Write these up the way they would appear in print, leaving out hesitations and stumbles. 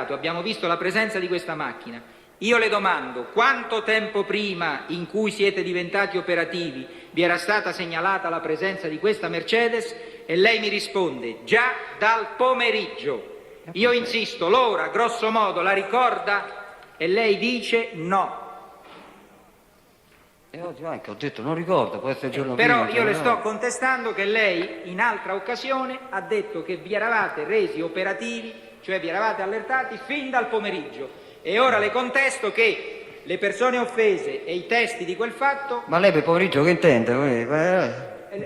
intercettato, abbiamo visto la presenza di questa macchina. Io le domando quanto tempo prima in cui siete diventati operativi vi era stata segnalata la presenza di questa Mercedes e lei mi risponde già dal pomeriggio. Io insisto, l'ora grosso modo la ricorda e lei dice no. E oggi anche ho detto non ricordo, può essere il giorno Però prima. io le sto contestando che lei in altra occasione ha detto che vi eravate resi operativi, cioè vi eravate allertati fin dal pomeriggio, e ora le contesto che le persone offese e i testi di quel fatto... Ma lei per pomeriggio che intende?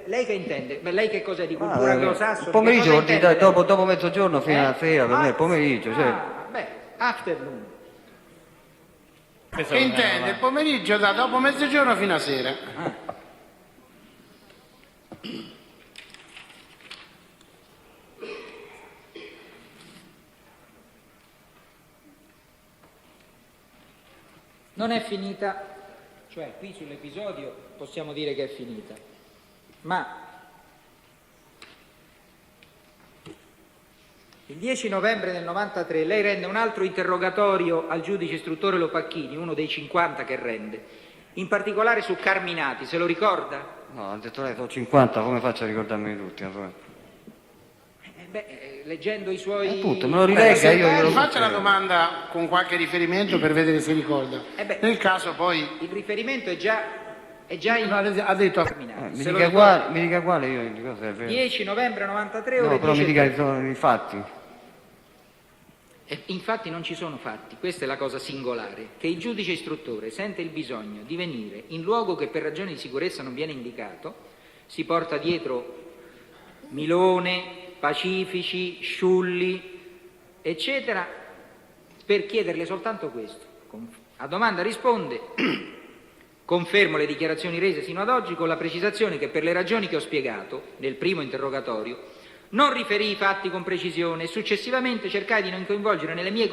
Lei che intende? Ma lei che cos'è, di cultura anglosassone? Pomeriggio vuol dire dopo mezzogiorno fino alla sera, per me è pomeriggio. Afternoon. Che intende il pomeriggio da dopo mezzogiorno fino a sera. Non è finita, cioè qui sull'episodio possiamo dire che è finita, ma il 10 novembre del 93 lei rende un altro interrogatorio al giudice istruttore Lopacchini, uno dei 50 che rende, in particolare su Carminati, se lo ricorda? No, ha detto lei sono 50, come faccio a ricordarmi tutti? Leggendo i suoi... Appunto, me lo rilegga, io faccia la domanda con qualche riferimento per vedere se ricorda. Nel caso poi... Il riferimento è già in... ha detto mi dica quale io di cosa è vero. 10 novembre 93 No, ore però 10. mi dica i fatti. E infatti non ci sono fatti, questa è la cosa singolare, che il giudice istruttore sente il bisogno di venire in luogo che per ragioni di sicurezza non viene indicato, si porta dietro Milone, Pacifici, Sciulli, eccetera, per chiederle soltanto questo. A domanda risponde: confermo le dichiarazioni rese sino ad oggi con la precisazione che per le ragioni che ho spiegato nel primo interrogatorio non riferii i fatti con precisione e successivamente cercai di non coinvolgere nelle mie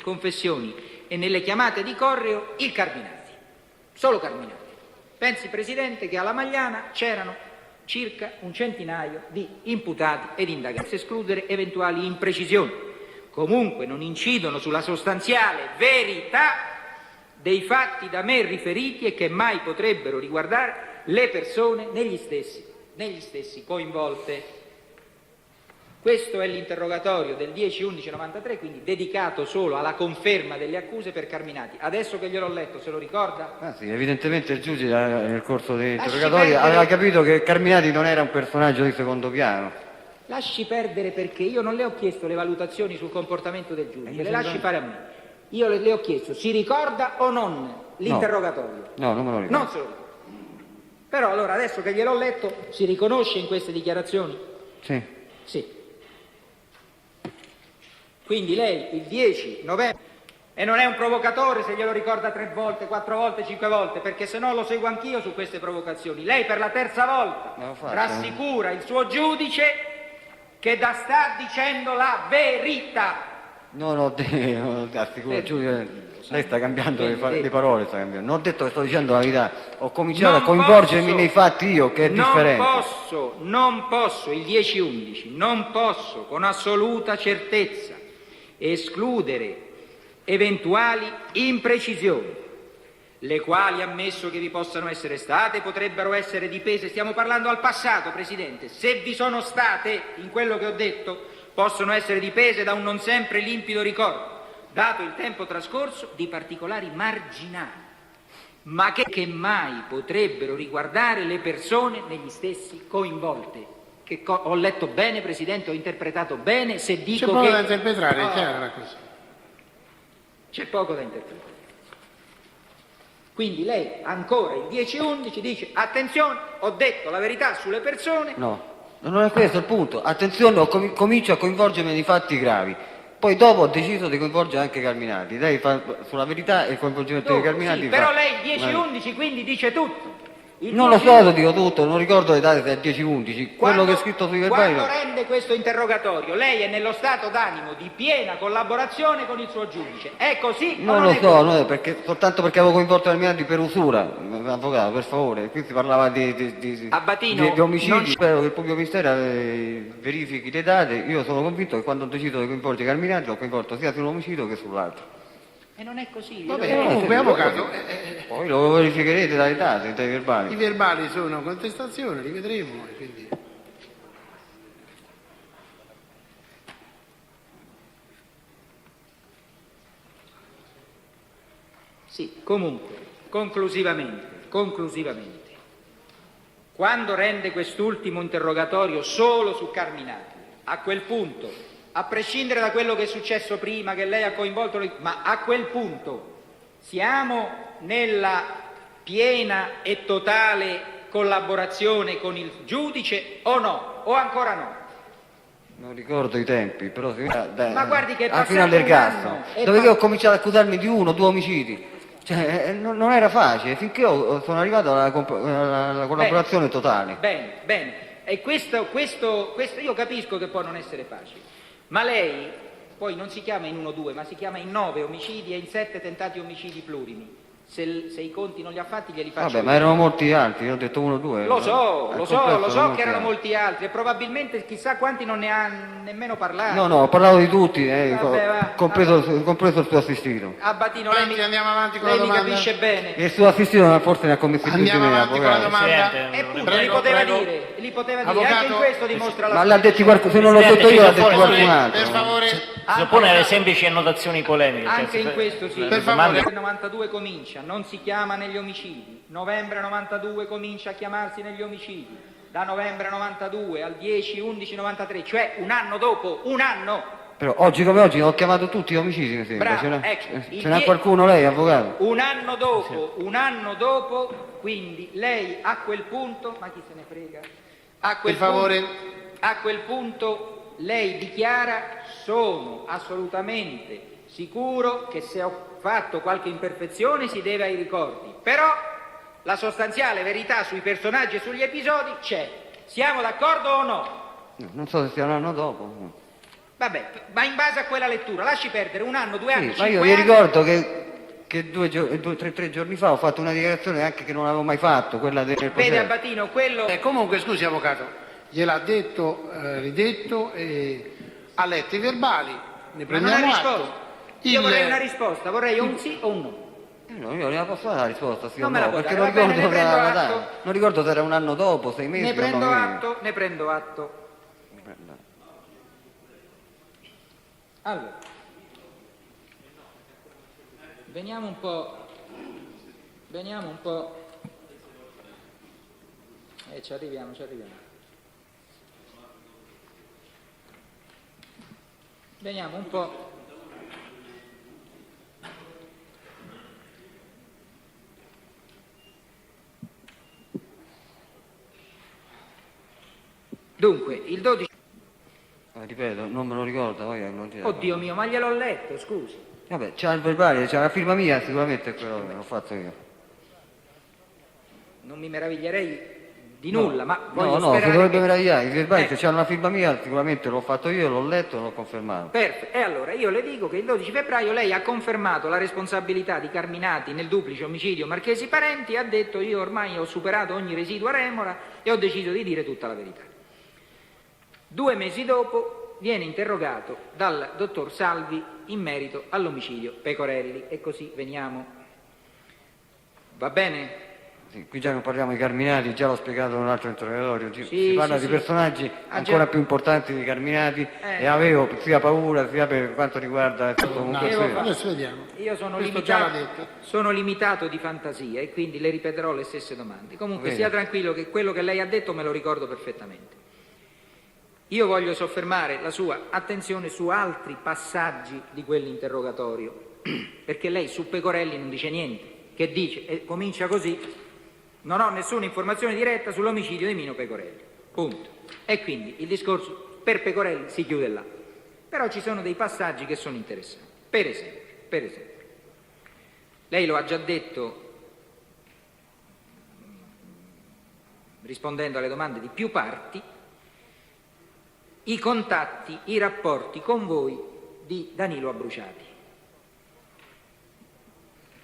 confessioni e nelle chiamate di correo il Carminati, solo Carminati. Pensi, Presidente, che alla Magliana c'erano circa un centinaio di imputati ed indagati, senza escludere eventuali imprecisioni. Comunque non incidono sulla sostanziale verità dei fatti da me riferiti e che mai potrebbero riguardare le persone negli stessi coinvolte. Questo è l'interrogatorio del 10/11/93, quindi dedicato solo alla conferma delle accuse per Carminati. Adesso che gliel'ho letto, se lo ricorda? Sì, evidentemente il giudice nel corso dell'interrogatorio aveva capito che Carminati non era un personaggio di secondo piano. Lasci perdere, perché io non le ho chiesto le valutazioni sul comportamento del giudice, le lasci fare a me. Io le ho chiesto, si ricorda o non l'interrogatorio? No, non me lo ricordo. Non se lo ricorda. Però allora, adesso che gliel'ho letto, si riconosce in queste dichiarazioni? Sì. Sì. Quindi lei il 10 novembre, e non è un provocatore se glielo ricorda 3 volte, 4 volte, 5 volte, perché se no lo seguo anch'io su queste provocazioni. Lei per la terza volta rassicura il suo giudice che sta dicendo la verità. Assicuro il giudice, lei sta cambiando le parole, non ho detto che sto dicendo la verità, ho cominciato a coinvolgermi nei fatti io, che è differente. Non posso, il 10/11, non posso con assoluta certezza escludere eventuali imprecisioni, le quali, ammesso che vi possano essere state, potrebbero essere dipese, stiamo parlando al passato, Presidente, se vi sono state, in quello che ho detto, possono essere dipese da un non sempre limpido ricordo, dato il tempo trascorso, di particolari marginali, ma che mai potrebbero riguardare le persone negli stessi coinvolte. Ho letto bene, Presidente, ho interpretato bene, se dico c'è poco che... da interpretare, è chiaro la cosa. C'è poco da interpretare. Quindi lei ancora il 10/11 dice: attenzione, ho detto la verità sulle persone. No, non è questo il punto. Attenzione, comincio a coinvolgermi nei fatti gravi. Poi dopo ho deciso di coinvolgere anche Carminati. Lei fa sulla verità e il coinvolgimento di Carminati. Sì, però lei il 10/11 quindi dice tutto. Non lo so, lo dico tutto, non ricordo le date del 10-11, quello che è scritto sui verbali. Quando rende questo interrogatorio, lei è nello stato d'animo di piena collaborazione con il suo giudice. È così? Non lo so, no, soltanto perché avevo coinvolto la mia di per usura, avvocato, per favore. Qui si parlava di omicidi. Spero che il pubblico ministero verifichi le date. Io sono convinto che quando ho deciso di coinvolgere Carminati l'ho coinvolto sia sull'omicidio che sull'altro. E non è così. Va bene, comunque, avvocato. Poi lo verificherete dalle date, dai verbali. I verbali sono contestazione, li vedremo. Quindi... Sì, comunque, conclusivamente, quando rende quest'ultimo interrogatorio solo su Carminati, a quel punto, a prescindere da quello che è successo prima, che lei ha coinvolto, ma a quel punto siamo nella piena e totale collaborazione con il giudice o no? O ancora no? Non ricordo i tempi, però ma guardi che è fino all'ergastolo, dove io ho cominciato ad accusarmi di 1 o 2 omicidi. Cioè, non era facile, finché sono arrivato alla collaborazione totale. Bene. E questo io capisco che può non essere facile, ma lei poi non si chiama in 1-2, ma si chiama in 9 omicidi e in 7 tentati omicidi plurimi. Se i conti non li ha fatti glieli faccio. Vabbè, ma erano molti altri, io ho detto 1-2. Lo so che erano molti altri e probabilmente chissà quanti non ne ha nemmeno parlato. No, ho parlato di tutti, compreso il suo assistito. Abbatino, andiamo avanti con la lei mi domanda. capisce bene. E il suo assistito forse ne ha commessi più di me. Andiamo avanti con la domanda. Eppure li poteva dire, anche in questo dimostra la ma l'ha detto qualcuno, se non l'ho detto io l'ha detto qualcun altro. Per favore. Si oppone alle semplici annotazioni polemiche. Anche in questo sì, per favore. Nel 92 comincia, non si chiama negli omicidi, novembre 92 comincia a chiamarsi negli omicidi, da novembre 92 al 10-11-93, cioè un anno dopo, un anno. Però oggi come oggi ho chiamato tutti gli omicidi, mi sembra. Bravo, ce n'ha qualcuno lei, avvocato? Un anno dopo, quindi lei a quel punto, ma chi se ne frega? Per favore. A quel punto lei dichiara: sono assolutamente sicuro che se ho fatto qualche imperfezione si deve ai ricordi, però la sostanziale verità sui personaggi e sugli episodi c'è. Siamo d'accordo o no? Non so se sia un anno dopo. Vabbè, ma in base a quella lettura, lasci perdere 1 anno, 2 anni, 5 ma io anni. mi ricordo che 3 giorni fa ho fatto una dichiarazione anche che non avevo mai fatto, quella del processo. Vede Abbatino, quello... Comunque, scusi avvocato, gliel'ha detto, ridetto, ha letto i verbali, ne prendiamo atto. Io vorrei una risposta, vorrei un sì o un no. No, io non la posso dare la risposta, sì Non o me la no, può perché dare, non va bene, ricordo ne prendo la atto. data. Non ricordo se era un anno dopo, 6 mesi Ne o 9 mesi. ne prendo atto. Allora, veniamo un po'. Ci arriviamo. Veniamo un po'. Dunque, il 12... Ripeto, non me lo ricordo. Oddio mio, ma gliel'ho letto, scusi. Vabbè, c'ha il verbale, c'ha la firma mia, sicuramente quello l'ho fatto io. Non mi meraviglierei di nulla, ma voglio No, sperare si dovrebbe che... meravigliare, i verbali se c'hanno la firma mia, sicuramente l'ho fatto io, l'ho letto e l'ho confermato. Perfetto, e allora io le dico che il 12 febbraio lei ha confermato la responsabilità di Carminati nel duplice omicidio Marchesi Parenti e ha detto: io ormai ho superato ogni residua remora e ho deciso di dire tutta la verità. 2 mesi dopo viene interrogato dal dottor Salvi in merito all'omicidio Pecorelli e così veniamo. Va bene? Sì, qui già non parliamo di Carminati, già l'ho spiegato in un altro interrogatorio, si parla di sì. personaggi ancora più importanti di Carminati e avevo sia paura sia per quanto riguarda Adesso vediamo. Io Questo già l'ha detto. sono limitato di fantasia e quindi le ripeterò le stesse domande. Comunque sia tranquillo che quello che lei ha detto me lo ricordo perfettamente. Io voglio soffermare la sua attenzione su altri passaggi di quell'interrogatorio, perché lei su Pecorelli non dice niente, che dice, e comincia così: non ho nessuna informazione diretta sull'omicidio di Mino Pecorelli, punto. E quindi il discorso per Pecorelli si chiude là. Però ci sono dei passaggi che sono interessanti. Per esempio, lei lo ha già detto rispondendo alle domande di più parti, i contatti, i rapporti con voi di Danilo Abruciati.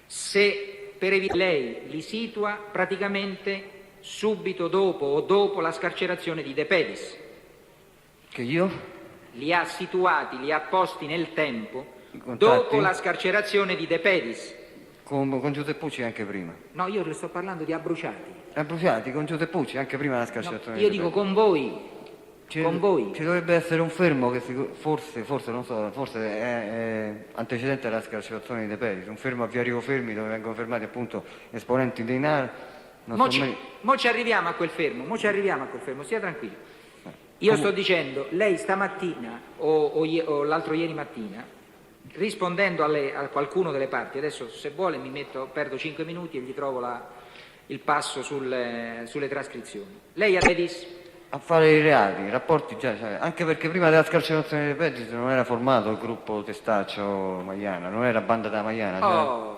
Se per lei li situa praticamente subito dopo o dopo la scarcerazione di De Pedis. Che io? Li ha situati, li ha posti nel tempo dopo la scarcerazione di De Pedis. Con Giuseppucci anche prima. No, io le sto parlando di Abruciati. Abruciati con Giuseppucci anche prima della scarcerazione. No, io dico con voi. Con voi. Ci dovrebbe essere un fermo che forse non so, forse è antecedente alla scarcerazione di De Pedis, un fermo a via Rivo Fermi dove vengono fermati appunto esponenti dei NAR. Mo ci arriviamo a quel fermo, stia tranquillo. Io sto dicendo, lei stamattina o l'altro ieri mattina, rispondendo a qualcuno delle parti, adesso se vuole perdo 5 minuti e gli trovo il passo sulle trascrizioni. Lei ha detto a fare i reati, i rapporti già, anche perché prima della scarcerazione dei Pedis non era formato il gruppo Testaccio Maiana, non era banda da Maiana.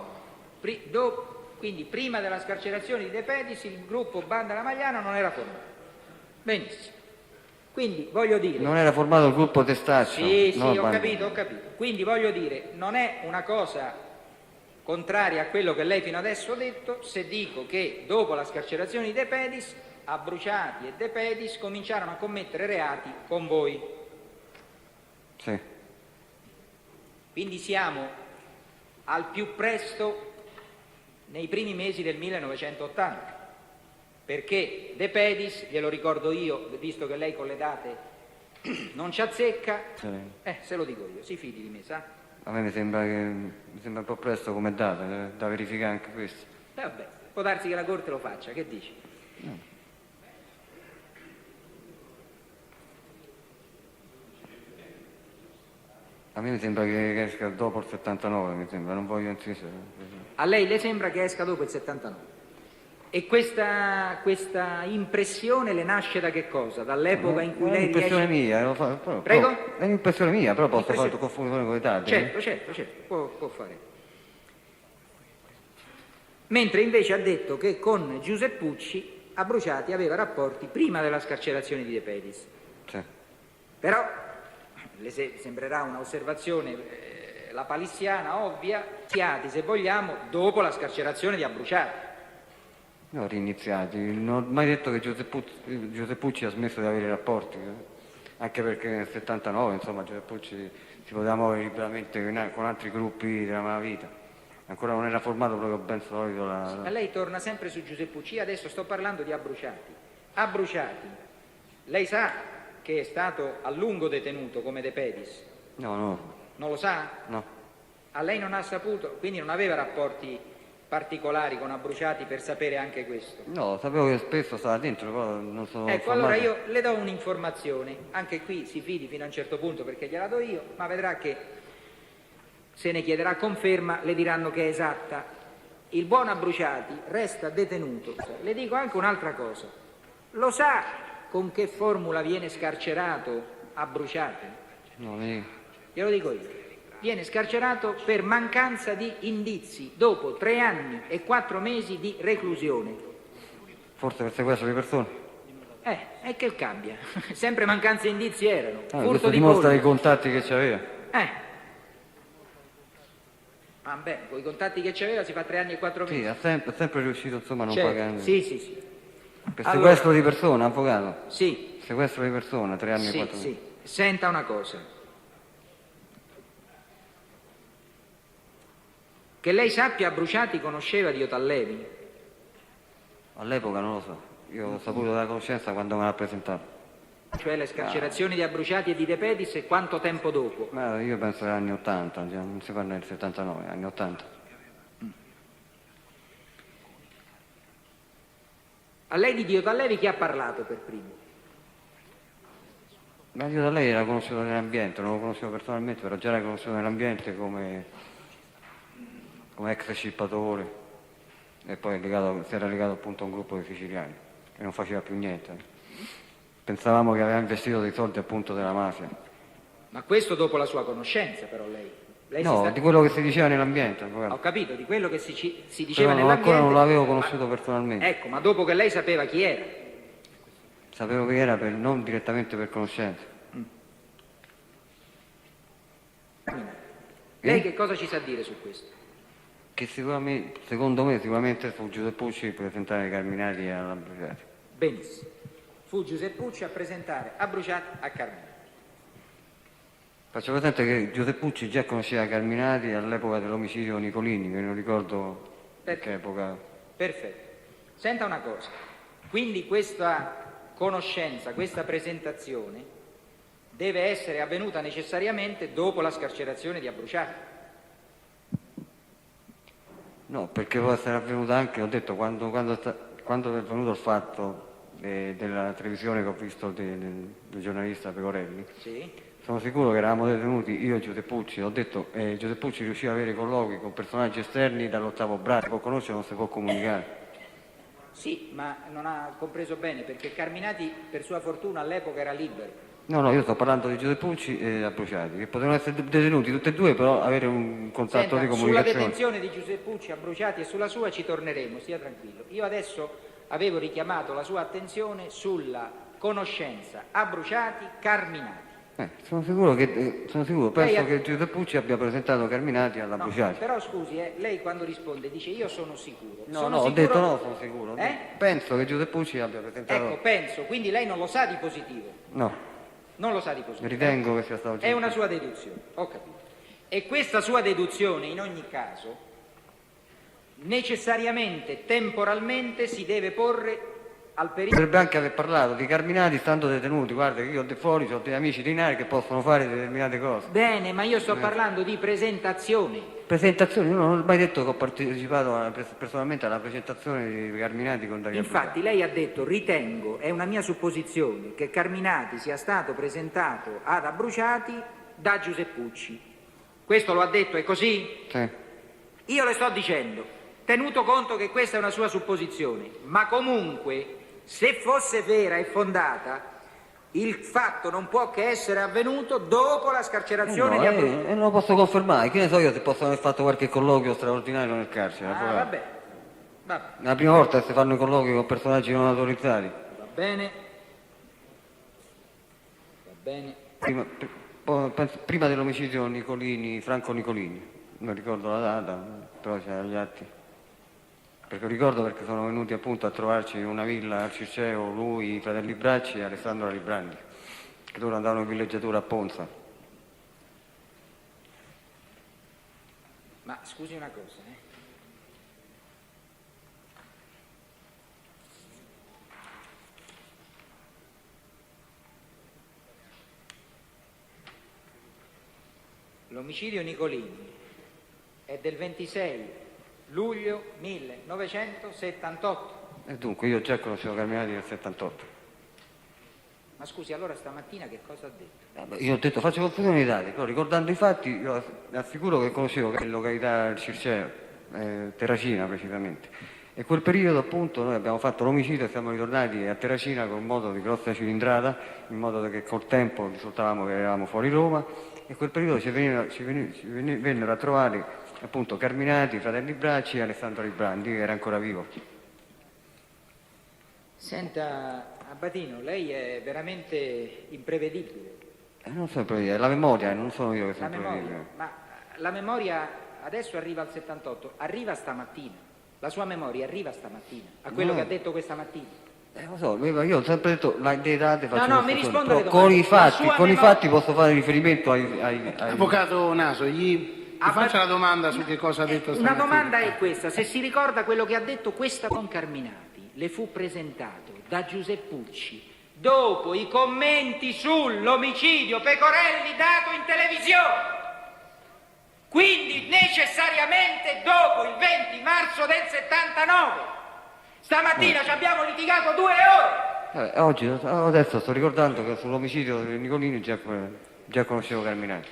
Quindi prima della scarcerazione di De Pedis il gruppo banda da Maiana non era formato. Benissimo. Quindi voglio dire... Non era formato il gruppo Testaccio. Sì, ho capito. Quindi voglio dire, non è una cosa contraria a quello che lei fino adesso ha detto se dico che dopo la scarcerazione di De Pedis Abruciati e De Pedis cominciarono a commettere reati con voi. Sì. Quindi siamo al più presto nei primi mesi del 1980, perché De Pedis, glielo ricordo io, visto che lei con le date non ci azzecca, se lo dico io, si fidi di me, sa? A me mi sembra un po' presto come data, da verificare anche questo. Vabbè, può darsi che la Corte lo faccia, che dici? No. A me mi sembra che esca dopo il 79, mi sembra, non voglio insistere. A lei le sembra che esca dopo il 79? E questa impressione le nasce da che cosa? Dall'epoca in cui lei riesce... È un'impressione mia, Prego? È un'impressione mia, però posso fare confusione con i dati. Certo, può fare. Mentre invece ha detto che con Giuseppucci Abruciati aveva rapporti prima della scarcerazione di De Pedis. Sì. Però... le sembrerà un'osservazione lapalissiana, ovvia, iniziati se vogliamo dopo la scarcerazione di Abruciati. No, riniziati, non ho mai detto che Giuseppucci ha smesso di avere rapporti, anche perché nel 79 insomma Giuseppucci si poteva muovere liberamente con altri gruppi della malavita, ancora non era formato proprio ben solido Ma lei torna sempre su Giuseppucci, adesso sto parlando di Abruciati. Abruciati, lei sa che è stato a lungo detenuto come De Pedis? No. Non lo sa? No. A lei non ha saputo, quindi non aveva rapporti particolari con Abruciati per sapere anche questo? No, sapevo che spesso stava dentro, però non sono Ecco, allora io le do un'informazione, anche qui si fidi fino a un certo punto perché gliela do io, ma vedrà che se ne chiederà conferma le diranno che è esatta. Il buon Abruciati resta detenuto. Le dico anche un'altra cosa. Lo sa con che formula viene scarcerato Abruciati? No, glielo dico io. Viene scarcerato per mancanza di indizi dopo 3 anni e 4 mesi di reclusione. Forse per sequestro di persone? E che cambia? Sempre mancanza di indizi erano. Furto questo di dimostra polli. i contatti che c'aveva. Vabbè, con i contatti che c'aveva si fa 3 anni e 4 mesi. Sì, è sempre riuscito insomma a non pagare. Sì. Per sequestro di persona, avvocato? Sì. Sequestro di persona, 3 anni e 4 mesi. Sì. Senta una cosa. Che lei sappia, Abruciati conosceva Dio Tallevi? All'epoca non lo so. Io ho saputo della conoscenza quando me l'ha presentato. Cioè le scarcerazioni di Abruciati e di De Pedis e quanto tempo dopo? Ma io penso agli anni 80, non si parla del 79, anni 80. A lei di Dio Tallevi chi ha parlato per primo? Ma io da lei era conosciuto nell'ambiente, non lo conoscevo personalmente, però già era conosciuto nell'ambiente come ex scippatore e poi si era legato appunto a un gruppo di siciliani che non faceva più niente. Pensavamo che aveva investito dei soldi appunto della mafia. Ma questo dopo la sua conoscenza però lei no, di quello che si diceva nell'ambiente. Ho capito, di quello che si diceva però nell'ambiente. Ancora non l'avevo conosciuto personalmente. Ecco, ma dopo che lei sapeva chi era? Sapevo che era non direttamente per conoscenza. Lei che cosa ci sa dire su questo? Che sicuramente, secondo me, sicuramente fu Giuseppucci a presentare Carminati alla Bruciati. Benissimo. Fu Giuseppucci a presentare a Bruciati a Carminati. Faccio presente che Giuseppucci già conosceva Carminati all'epoca dell'omicidio Nicolini, che non ricordo in che epoca. Perfetto. Senta una cosa, quindi questa conoscenza, questa presentazione deve essere avvenuta necessariamente dopo la scarcerazione di Abruciati. No, perché può essere avvenuta anche, ho detto, quando è venuto il fatto della televisione che ho visto del giornalista Pecorelli. Sì. Sono sicuro che eravamo detenuti io e Giuseppucci, ho detto Giuseppucci riusciva ad avere colloqui con personaggi esterni dall'8° braccio, si può conoscere, non si può comunicare. Sì, ma non ha compreso bene, perché Carminati per sua fortuna all'epoca era libero. No, io sto parlando di Giuseppucci e Abruciati, che potevano essere detenuti tutti e due, però avere un contatto di comunicazione. Sulla detenzione di Giuseppucci, Abruciati e sulla sua ci torneremo, stia tranquillo. Io adesso avevo richiamato la sua attenzione sulla conoscenza Abruciati, Carminati. Sono sicuro, penso che Giuseppucci abbia presentato Carminati alla Bruciati. Però scusi, lei quando risponde dice io sono sicuro. Ho detto no, sono sicuro. Penso che Giuseppucci abbia presentato... Ecco, penso, quindi lei non lo sa di positivo. No. Non lo sa di positivo. Ritengo che sia stato È una sua deduzione, ho capito. E questa sua deduzione, in ogni caso, necessariamente, temporalmente, si deve porre al periodo... Potrebbe anche aver parlato di Carminati stando detenuti. Guarda che io di fuori ho degli amici di Nari che possono fare determinate cose. Bene, ma io sto parlando di presentazione. Presentazioni? Io non ho mai detto che ho partecipato personalmente alla presentazione di Carminati con Dario Infatti lei ha detto ritengo, è una mia supposizione, che Carminati sia stato presentato ad Abruciati da Giuseppucci. Questo lo ha detto, è così? Sì. Io le sto dicendo, tenuto conto che questa è una sua supposizione, ma comunque se fosse vera e fondata, il fatto non può che essere avvenuto dopo la scarcerazione di Abruciati. Non lo posso confermare, che ne so io se possono aver fatto qualche colloquio straordinario nel carcere. Vabbè. La prima volta che si fanno i colloqui con personaggi non autorizzati. Va bene. Prima dell'omicidio Franco Nicolini, non ricordo la data, però c'era gli atti. Perché ricordo perché sono venuti appunto a trovarci in una villa a Circeo, lui, i fratelli Bracci e Alessandro Librandi, che loro andavano in villeggiatura a Ponza. Ma scusi una cosa, L'omicidio Nicolini è del 26 luglio 1978. E dunque io già conoscevo Carminati nel 78. Ma scusi, allora stamattina che cosa ha detto? Io ho detto faccio confusione di dati, però ricordando i fatti io assicuro che conoscevo che località Circeo, Terracina precisamente. E quel periodo appunto noi abbiamo fatto l'omicidio e siamo ritornati a Terracina con un moto di grossa cilindrata, in modo che col tempo risultavamo che eravamo fuori Roma, e quel periodo ci vennero a trovare appunto Carminati, fratelli Bracci e Alessandro Librandi, che era ancora vivo. Senta, Abbatino, lei è veramente imprevedibile. Non so imprevedibile, è la memoria, non sono io che sono imprevedibile. Ma la memoria adesso arriva al 78, arriva stamattina. La sua memoria arriva stamattina, a quello che ha detto questa mattina. Lo so, io ho sempre detto le date faccio no, mi risponda alle con domande. i fatti posso fare riferimento ai... Avvocato Naso, gli faccia la domanda su che cosa ha detto stamattina. Una domanda è questa, se si ricorda quello che ha detto questa con Carminati, le fu presentato da Giuseppucci dopo i commenti sull'omicidio Pecorelli dato in televisione. Quindi necessariamente dopo il 20 marzo del 79. Stamattina ci abbiamo litigato 2 ore. Oggi, adesso sto ricordando che sull'omicidio di Nicolini già conoscevo Carminati.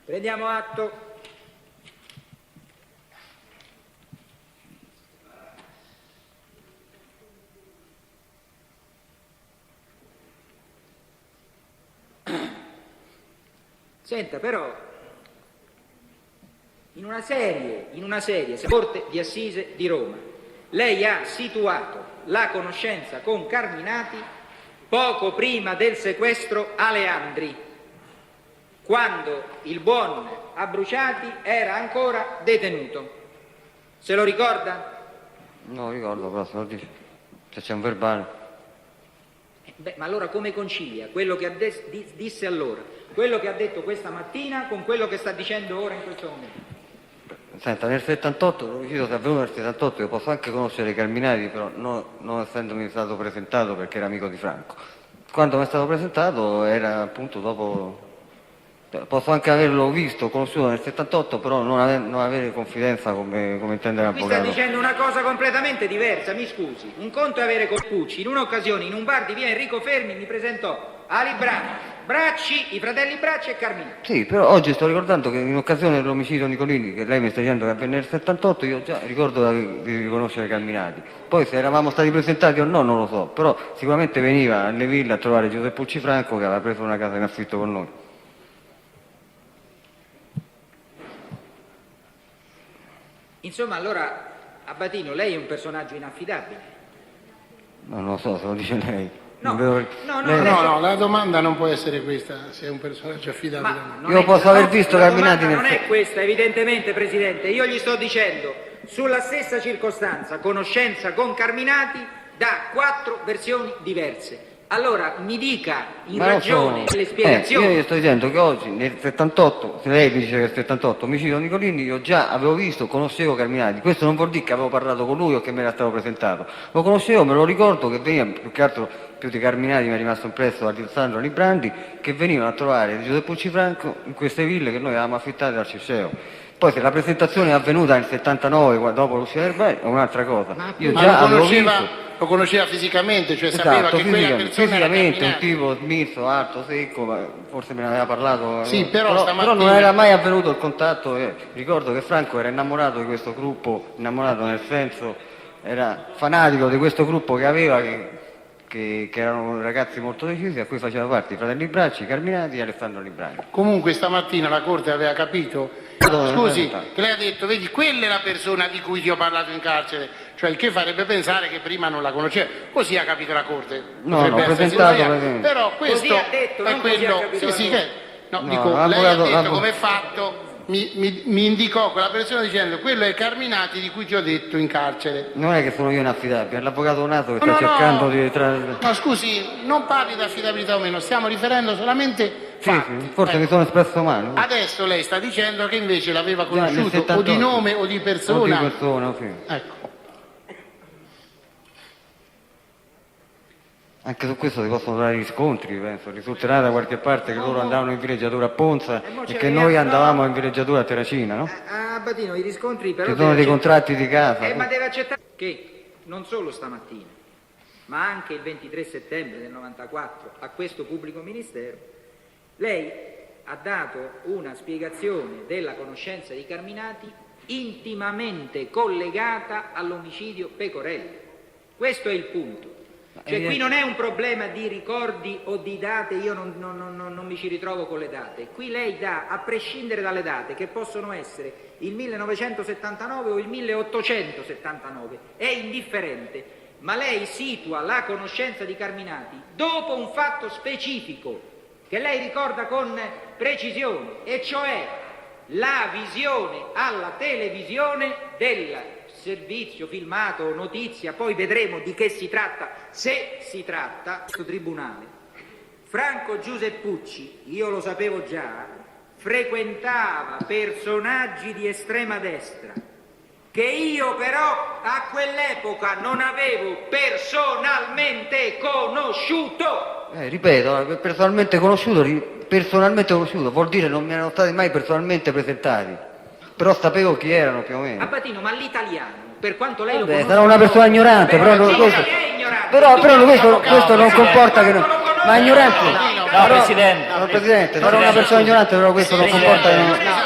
Prendiamo atto. Senta, però, in una serie, Corte di Assise di Roma, lei ha situato la conoscenza con Carminati poco prima del sequestro Aleandri, quando il buon Abruciati era ancora detenuto. Se lo ricorda? No, ricordo, però se lo dice, se c'è un verbale. Ma allora come concilia quello che disse allora, quello che ha detto questa mattina con quello che sta dicendo ora in questo momento? Senta, nel 78, l'omicidio si è avvenuto nel 78, io posso anche conoscere Carminati, però non essendomi stato presentato perché era amico di Franco. Quando mi è stato presentato era appunto dopo, posso anche averlo visto, conosciuto nel 78, però non avere confidenza come intende l'avvocato. Qui sta dicendo una cosa completamente diversa, mi scusi. Un conto è avere Corpucci, in un'occasione in un bar di via Enrico Fermi mi presentò Ali Bracci, i fratelli Bracci e Carminati. Sì, però oggi sto ricordando che in occasione dell'omicidio Nicolini, che lei mi sta dicendo che avvenne nel 78, io già ricordo di riconoscere Carminati. Poi se eravamo stati presentati o no non lo so, però sicuramente veniva alle ville a trovare Giuseppucci Franco che aveva preso una casa in affitto con noi. Insomma, allora, Abbadino, lei è un personaggio inaffidabile. Non lo so, se lo dice lei. No, la domanda non può essere questa, se è un personaggio affidabile o no. Io posso aver visto Carminati nel... Non è questa, evidentemente, Presidente. Io gli sto dicendo, sulla stessa circostanza, conoscenza con Carminati, da 4 versioni diverse. Allora, mi dica, in ragione delle spiegazioni... io gli sto dicendo che oggi, nel 78, se lei mi dice che nel 78, omicidio Nicolini, io già avevo visto, conoscevo Carminati. Questo non vuol dire che avevo parlato con lui o che me era stato presentato. Lo conoscevo, me lo ricordo che veniva, più che altro, più di Carminati mi è rimasto impresso Alessandro Librandi, che venivano a trovare Giuseppucci Franco in queste ville che noi avevamo affittate dal Circeo. Poi se la presentazione è avvenuta nel 79, dopo l'uscita del bar, è un'altra cosa. Io già avevo visto... Lo conosceva fisicamente, cioè sapeva che quella persona fisicamente era un tipo smizzo, alto, secco, ma forse me ne aveva parlato. Sì, però non era mai avvenuto il contatto. Ricordo che Franco era innamorato di questo gruppo, innamorato nel senso, era fanatico di questo gruppo che aveva, che erano ragazzi molto decisi, a cui faceva parte i fratelli Bracci, Carminati e Alessandro Librani. Comunque stamattina la Corte aveva capito, scusi, che lei ha detto, vedi, quella è la persona di cui ti ho parlato in carcere, cioè il che farebbe pensare che prima non la conosceva, così ha capito la Corte. No, l'ho presentato, però questo così ha detto, è non quello, così ha dico, lei ha detto come è fatto, mi indicò quella persona dicendo quello è Carminati di cui ti ho detto in carcere. Non è che sono io inaffidabile, è l'avvocato Nato che sta cercando di... No, scusi, non parli di affidabilità o meno, stiamo riferendo solamente fatti. Sì, forse mi sono espresso male. Adesso lei sta dicendo che invece l'aveva conosciuto o di nome o di persona. O di persona, sì. Ecco. Anche su questo si possono trovare riscontri, penso. Risulterà da qualche parte che loro andavano in villeggiatura a Ponza e che noi andavamo in villeggiatura a Terracina, no? Abbadino, i riscontri però... Ci sono dei contratti di casa. Ma deve accettare che non solo stamattina, ma anche il 23 settembre del 94 a questo pubblico ministero, lei ha dato una spiegazione della conoscenza di Carminati intimamente collegata all'omicidio Pecorelli. Questo è il punto. Cioè qui non è un problema di ricordi o di date, io non mi ci ritrovo con le date. Qui lei dà, a prescindere dalle date, che possono essere il 1979 o il 1879, è indifferente, ma lei situa la conoscenza di Carminati dopo un fatto specifico, che lei ricorda con precisione, e cioè la visione alla televisione del servizio filmato, notizia, poi vedremo di che si tratta, se si tratta, questo tribunale. Franco Giuseppucci, io lo sapevo già, frequentava personaggi di estrema destra, che io però a quell'epoca non avevo personalmente conosciuto. Ripeto, personalmente conosciuto vuol dire non mi erano stati mai personalmente presentati. Però sapevo chi erano più o meno. Abbadino, ma l'italiano, per quanto lei lo conosca... sarà una persona ignorante, però questo non comporta che... Ma ignorante... No, Presidente. No, Presidente, sarà una persona ignorante, però questo non comporta che...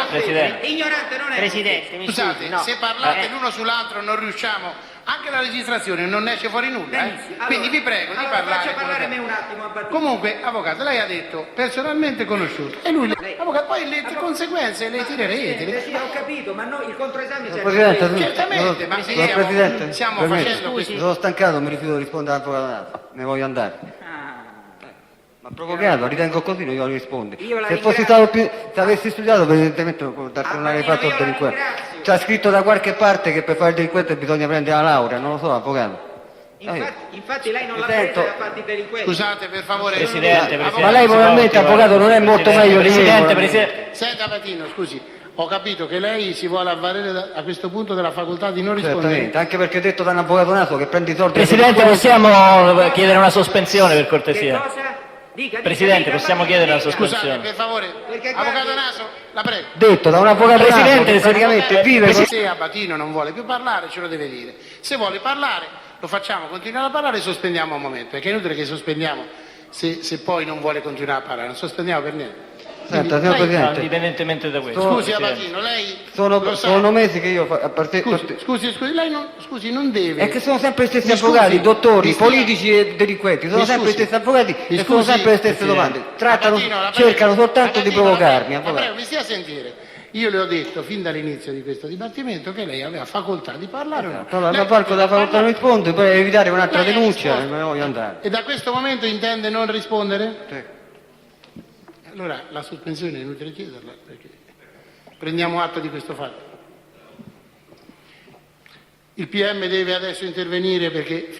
Presidente. Ignorante non è... Presidente, mi Scusate, scusi, no. se parlate l'uno sull'altro non riusciamo Anche la registrazione non esce fuori nulla, Allora, quindi vi prego di parlare. Faccia parlare me un attimo, Abbatino. Comunque, avvocato, lei ha detto personalmente conosciuto e lui, avvocato, poi le conseguenze le tirerete. Sì, ho capito, ma no, il controesame c'è. Presidente, Certamente, ma Presidente, stiamo facendo questo. sono stancato, mi rifiuto di rispondere all'avvocato Naso, ne voglio andare. Ma provocato, ritengo così, non io rispondo. Se fossi stato se avessi studiato, evidentemente non avrei fatto il delinquente. C'è scritto da qualche parte che per fare il delinquente bisogna prendere la laurea, non lo so, avvocato. Infatti lei non l'ha presa da fatti delinquenti. Scusate, per favore. Presidente, Ma lei probabilmente, avvocato, non è molto meglio di me. Presidente. Senta Patino, scusi, ho capito che lei si vuole avvalere a questo punto della facoltà di non rispondere. Certamente, anche perché ho detto da un avvocato Naso che prendi i soldi. Presidente, possiamo chiedere una sospensione per cortesia? Che cosa? Dica, Presidente, possiamo chiedere una sospensione? Scusate, per favore, avvocato Naso, la prego. Detto da un avvocato Presidente, Naso, praticamente vive. Se Abatino non vuole più parlare, ce lo deve dire. Se vuole parlare, lo facciamo continuare a parlare e sospendiamo un momento, perché è inutile che sospendiamo se poi non vuole continuare a parlare, non sospendiamo per niente. Senta, signor Presidente, Indipendentemente da questo. Scusi Presidente. Abatino, lei sono mesi che io Scusi, lei non deve. è che sono sempre gli stessi Mi scusi, avvocati, dottori, mi stia- politici e delinquenti, sono Mi sempre gli scusi. stessi avvocati Mi e sono scusi, sempre le stesse Presidente. domande. Trattano, Abatino, la prego. cercano soltanto di Abatino, provocarmi, la prego, avvocato. mi stia a sentire. Io le ho detto fin dall'inizio di questo dibattimento che lei aveva facoltà di parlare o no. Allora, Lei- la parco da facoltà non rispondo, poi evitare un'altra Lei ha denuncia risposto. e me ne voglio andare. E da questo momento intende non rispondere? Sì. Allora la sospensione è inutile chiederla, perché prendiamo atto di questo fatto. Il PM deve adesso intervenire perché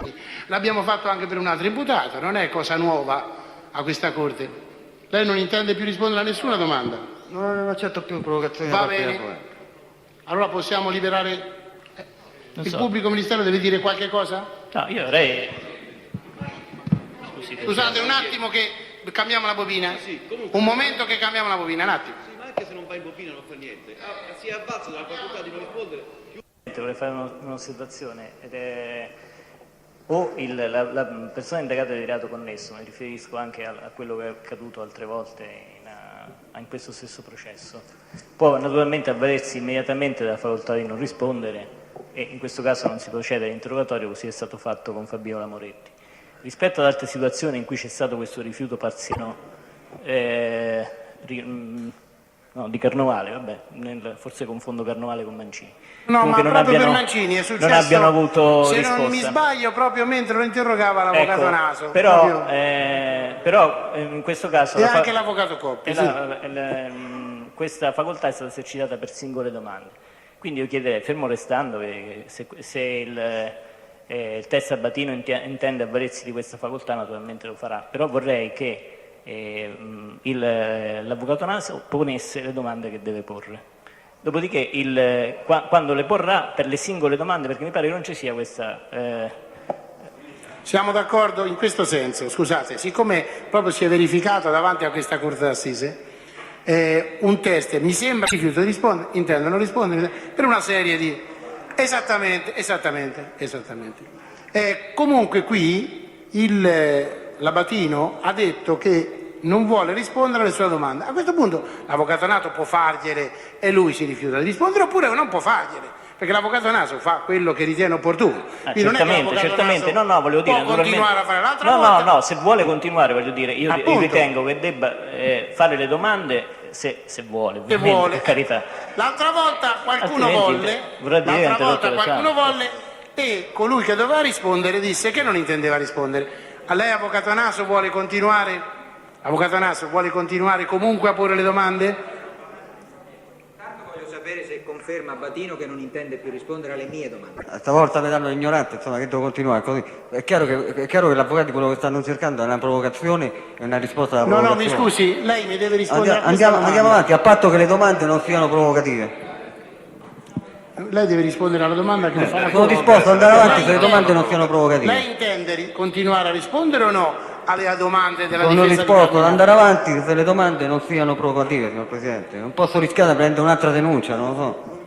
l'abbiamo fatto anche per un altro imputato, non è cosa nuova a questa Corte. Lei non intende più rispondere a nessuna domanda? Non accetto più provocazioni Va da parte bene. dell'avvocato. Allora possiamo liberare... Non Il so. pubblico ministero deve dire qualche cosa? No, io avrei... Scusi, Scusate un attimo che cambiamo la bobina. Un momento che cambiamo la bobina, un attimo. Sì, ma anche se non va in bobina non fa niente. Si è avvalso dalla facoltà di non rispondere. Vorrei fare un'osservazione ed è o la persona indagata di reato connesso, mi riferisco anche a quello che è accaduto altre volte in questo stesso processo, può naturalmente avvalersi immediatamente della facoltà di non rispondere e in questo caso non si procede all'interrogatorio, così è stato fatto con Fabiola Moretti. Rispetto ad altre situazioni in cui c'è stato questo rifiuto parziale, di Carnovale, vabbè, forse confondo Carnovale con Mancini. No, Comunque ma proprio per Mancini è successo, non abbiano avuto se risposta. non mi sbaglio, proprio mentre lo interrogava l'avvocato Ecco, Naso. però in questo caso... E anche l'avvocato Coppi, sì. Questa facoltà è stata esercitata per singole domande. Quindi io chiederei, fermo restando, che se il test Abatino intende avvalersi di questa facoltà, naturalmente lo farà. Però vorrei che l'avvocato Naso ponesse le domande che deve porre. Dopodiché, quando le porrà per le singole domande, perché mi pare che non ci sia questa... Siamo d'accordo in questo senso, scusate, siccome proprio si è verificato davanti a questa Corte d'Assise un test, mi sembra si rifiuta di rispondere, intendono rispondere per una serie di... Esattamente. Comunque qui l'Abatino ha detto che non vuole rispondere alle sue domande. A questo punto l'avvocato Naso può fargliele e lui si rifiuta di rispondere, oppure non può fargliele, perché l'avvocato Naso fa quello che ritiene opportuno. Quindi non è che certamente, Naso volevo dire, può continuare a fare l'altra volta. No, se vuole continuare, voglio dire, io ritengo che debba fare le domande se vuole, ovviamente, per carità. L'altra volta qualcuno volle e colui che doveva rispondere disse che non intendeva rispondere. A lei, avvocato Naso, vuole continuare? Avvocato Naso, vuole continuare comunque a porre le domande? Intanto voglio sapere se conferma Abatino che non intende più rispondere alle mie domande. Stavolta mi danno ignorante, insomma, che devo continuare così. È chiaro che l'avvocato quello che stanno cercando è una provocazione e una risposta alla provocazione. No, mi scusi, lei mi deve rispondere Andiamo avanti, a patto che le domande non siano provocative. Lei deve rispondere alla domanda che le fa la Sono disposto ad andare avanti se le domande non siano provocative. Lei intende continuare a rispondere o no alle domande della Sono difesa? disposto ad andare avanti se le domande non siano provocative, signor Presidente. Non posso rischiare di prendere un'altra denuncia, non lo so.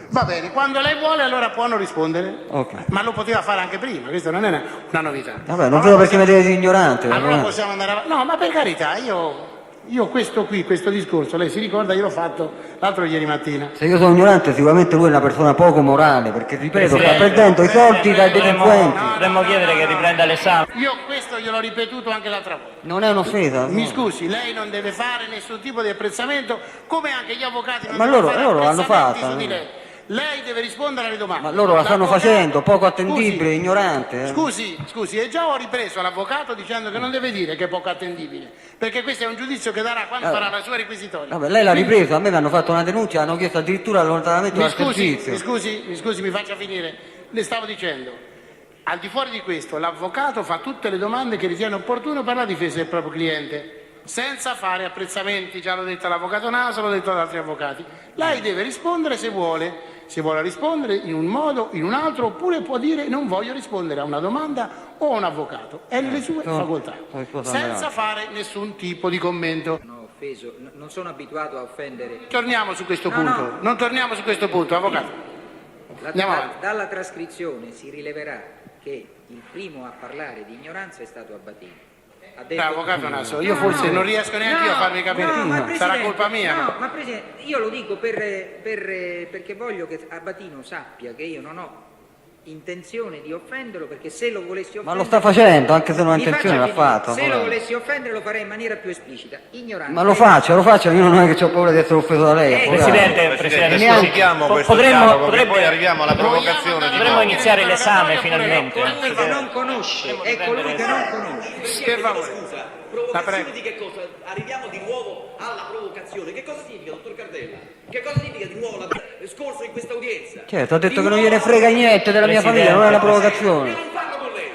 Va bene, quando lei vuole allora può non rispondere. Ok. Ma lo poteva fare anche prima, questa non è una novità. Vabbè, non vedo perché mi deve dire ignorante. Allora possiamo andare avanti. No, ma per carità, io Io questo discorso, lei si ricorda, io l'ho fatto l'altro ieri mattina. Se io sono ignorante sicuramente lui è una persona poco morale, perché ripeto, sta perdendo i soldi dai delinquenti. Potremmo chiedere che riprenda l'esame. Io questo gliel'ho ripetuto anche l'altra volta. Non è un'offesa. Mi scusi, lei non deve fare nessun tipo di apprezzamento, come anche gli avvocati non Ma devono loro fare l'hanno apprezzamenti fatta, su di lei. Lei deve rispondere alle domande. Ma loro la stanno L'avvocato- facendo, poco attendibile, ignorante. Scusi, e già ho ripreso l'avvocato dicendo che non deve dire che è poco attendibile, perché questo è un giudizio che darà quando farà la sua requisitoria. Vabbè, lei l'ha ripreso, a me mi hanno fatto una denuncia, hanno chiesto addirittura l'allontanamento dal servizio. Mi scusi, mi faccia finire. Le stavo dicendo, al di fuori di questo, l'avvocato fa tutte le domande che ritiene opportuno per la difesa del proprio cliente, senza fare apprezzamenti, già l'ho detto all'avvocato Naso, l'ho detto ad altri avvocati. Lei deve rispondere se vuole rispondere in un modo, in un altro, oppure può dire non voglio rispondere a una domanda o a un avvocato. È nelle sue facoltà, senza fare nessun tipo di commento. Non ho offeso, non sono abituato a offendere. Torniamo su questo punto, non torniamo su questo punto, avvocato. Andiamo avanti. Dalla trascrizione si rileverà che il primo a parlare di ignoranza è stato Abbatino. Ha detto... Avvocato Naso, io forse non riesco neanche io a farmi capire, sarà colpa mia. No, ma Presidente, io lo dico perché voglio che Abbatino sappia che io non ho intenzione di offenderlo, perché se lo volessi offendere... Ma lo sta facendo, anche se non ha intenzione l'ha fatto. Se lo volessi offendere lo farei in maniera più esplicita. Ignorante. Ma lo faccia, io non è che ho paura di essere offeso da lei. Presidente, scusiamo questo dialogo, che poi arriviamo alla provocazione di Dovremmo iniziare l'esame finalmente. Colui che non conosce, è colui che non conosce. Per favore. Scusa, provocazione di che cosa? Arriviamo di nuovo alla provocazione. Che cosa significa, dottor Cardella? Che cosa significa di nuovo scorso in questa udienza? Certo, ha detto che non gliene frega niente della mia famiglia, non è una provocazione. Io non parlo con lei.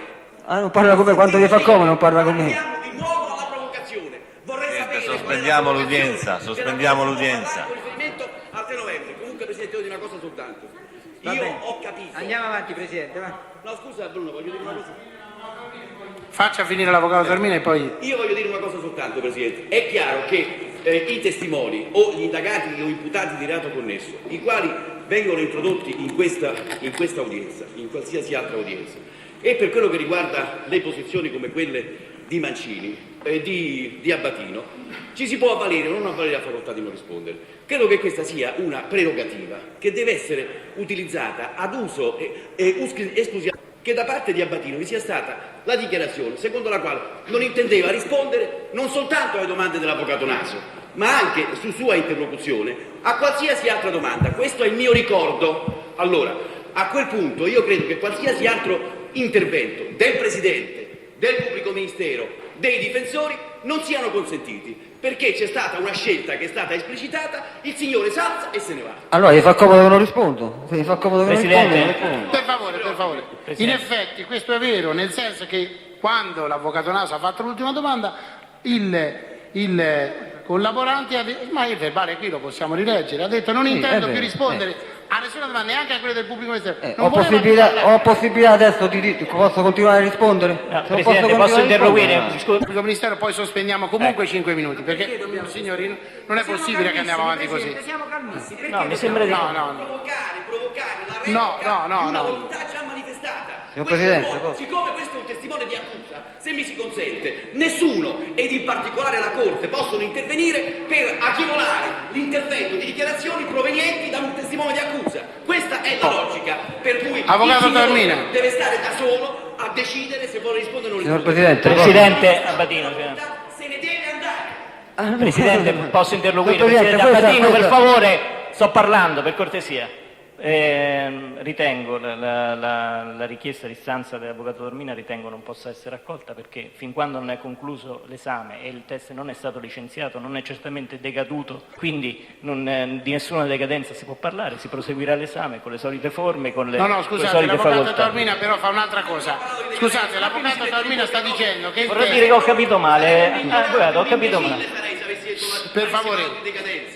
Non parla con me, quando gli fa comodo non parla con me. Arriviamo di nuovo alla provocazione. Vorrei sapere... Sospendiamo l'udienza, sospendiamo l'udienza. Con riferimento al 3 novembre. Comunque, Presidente, io dico una cosa soltanto. Io ho capito... Andiamo avanti, Presidente, va. No, scusa Bruno, voglio dire una cosa. Faccia finire l'avvocato Termina e poi... Io voglio dire una cosa soltanto, Presidente. È chiaro che i testimoni o gli indagati o imputati di reato connesso, i quali vengono introdotti in questa udienza, in qualsiasi altra udienza, e per quello che riguarda le posizioni come quelle di Mancini e di Abbatino, ci si può avvalere o non avvalere la facoltà di non rispondere. Credo che questa sia una prerogativa che deve essere utilizzata ad uso esclusivo, che da parte di Abbatino vi sia stata la dichiarazione secondo la quale non intendeva rispondere non soltanto alle domande dell'avvocato Naso, ma anche su sua interlocuzione a qualsiasi altra domanda. Questo è il mio ricordo. Allora, a quel punto io credo che qualsiasi altro intervento del Presidente, del Pubblico Ministero, dei difensori non siano consentiti, perché c'è stata una scelta che è stata esplicitata, il signore si alza e se ne va. Allora gli fa comodo che non rispondo? Se gli fa comodo che non rispondo, non rispondo. Per favore. In effetti questo è vero, nel senso che quando l'avvocato Naso ha fatto l'ultima domanda, il collaborante ha detto, ma il verbale qui lo possiamo rileggere, ha detto non intendo più rispondere a nessuna domanda, neanche a quelle del pubblico ministero. Ho possibilità adesso posso continuare a rispondere? No, Presidente, posso interloquire? Il pubblico ministero poi sospendiamo comunque 5 minuti, perché signori non è possibile che andiamo avanti così. Siamo calmissimi. No, mi sembra di Provocare la revoca di una volontà già manifestata. Signor Presidente, siccome questo è un testimone di accusa, se mi si consente, nessuno, ed in particolare la Corte, possono intervenire per agevolare l'intervento di dichiarazioni provenienti da un testimone di accusa. Questa è la logica per cui Avvocato il signore Termina. deve stare da solo a decidere se vuole rispondere o non Signor rispondere. Presidente Abbatino. Se ne deve andare. Presidente, posso interloquire? Presidente, Presidente Abbatino, per questa- favore, sto parlando, per cortesia. Ritengo la richiesta di istanza dell'avvocato Dormina ritengo non possa essere accolta, perché fin quando non è concluso l'esame e il test non è stato licenziato non è certamente decaduto, quindi di nessuna decadenza si può parlare, si proseguirà l'esame con le solite forme, con le Scusate, solite l'avvocato facoltà. Dormina però fa un'altra cosa. Scusate, l'avvocato Dormina sta dicendo che il Vorrei test... dire che ho capito male. Guarda, ho capito male.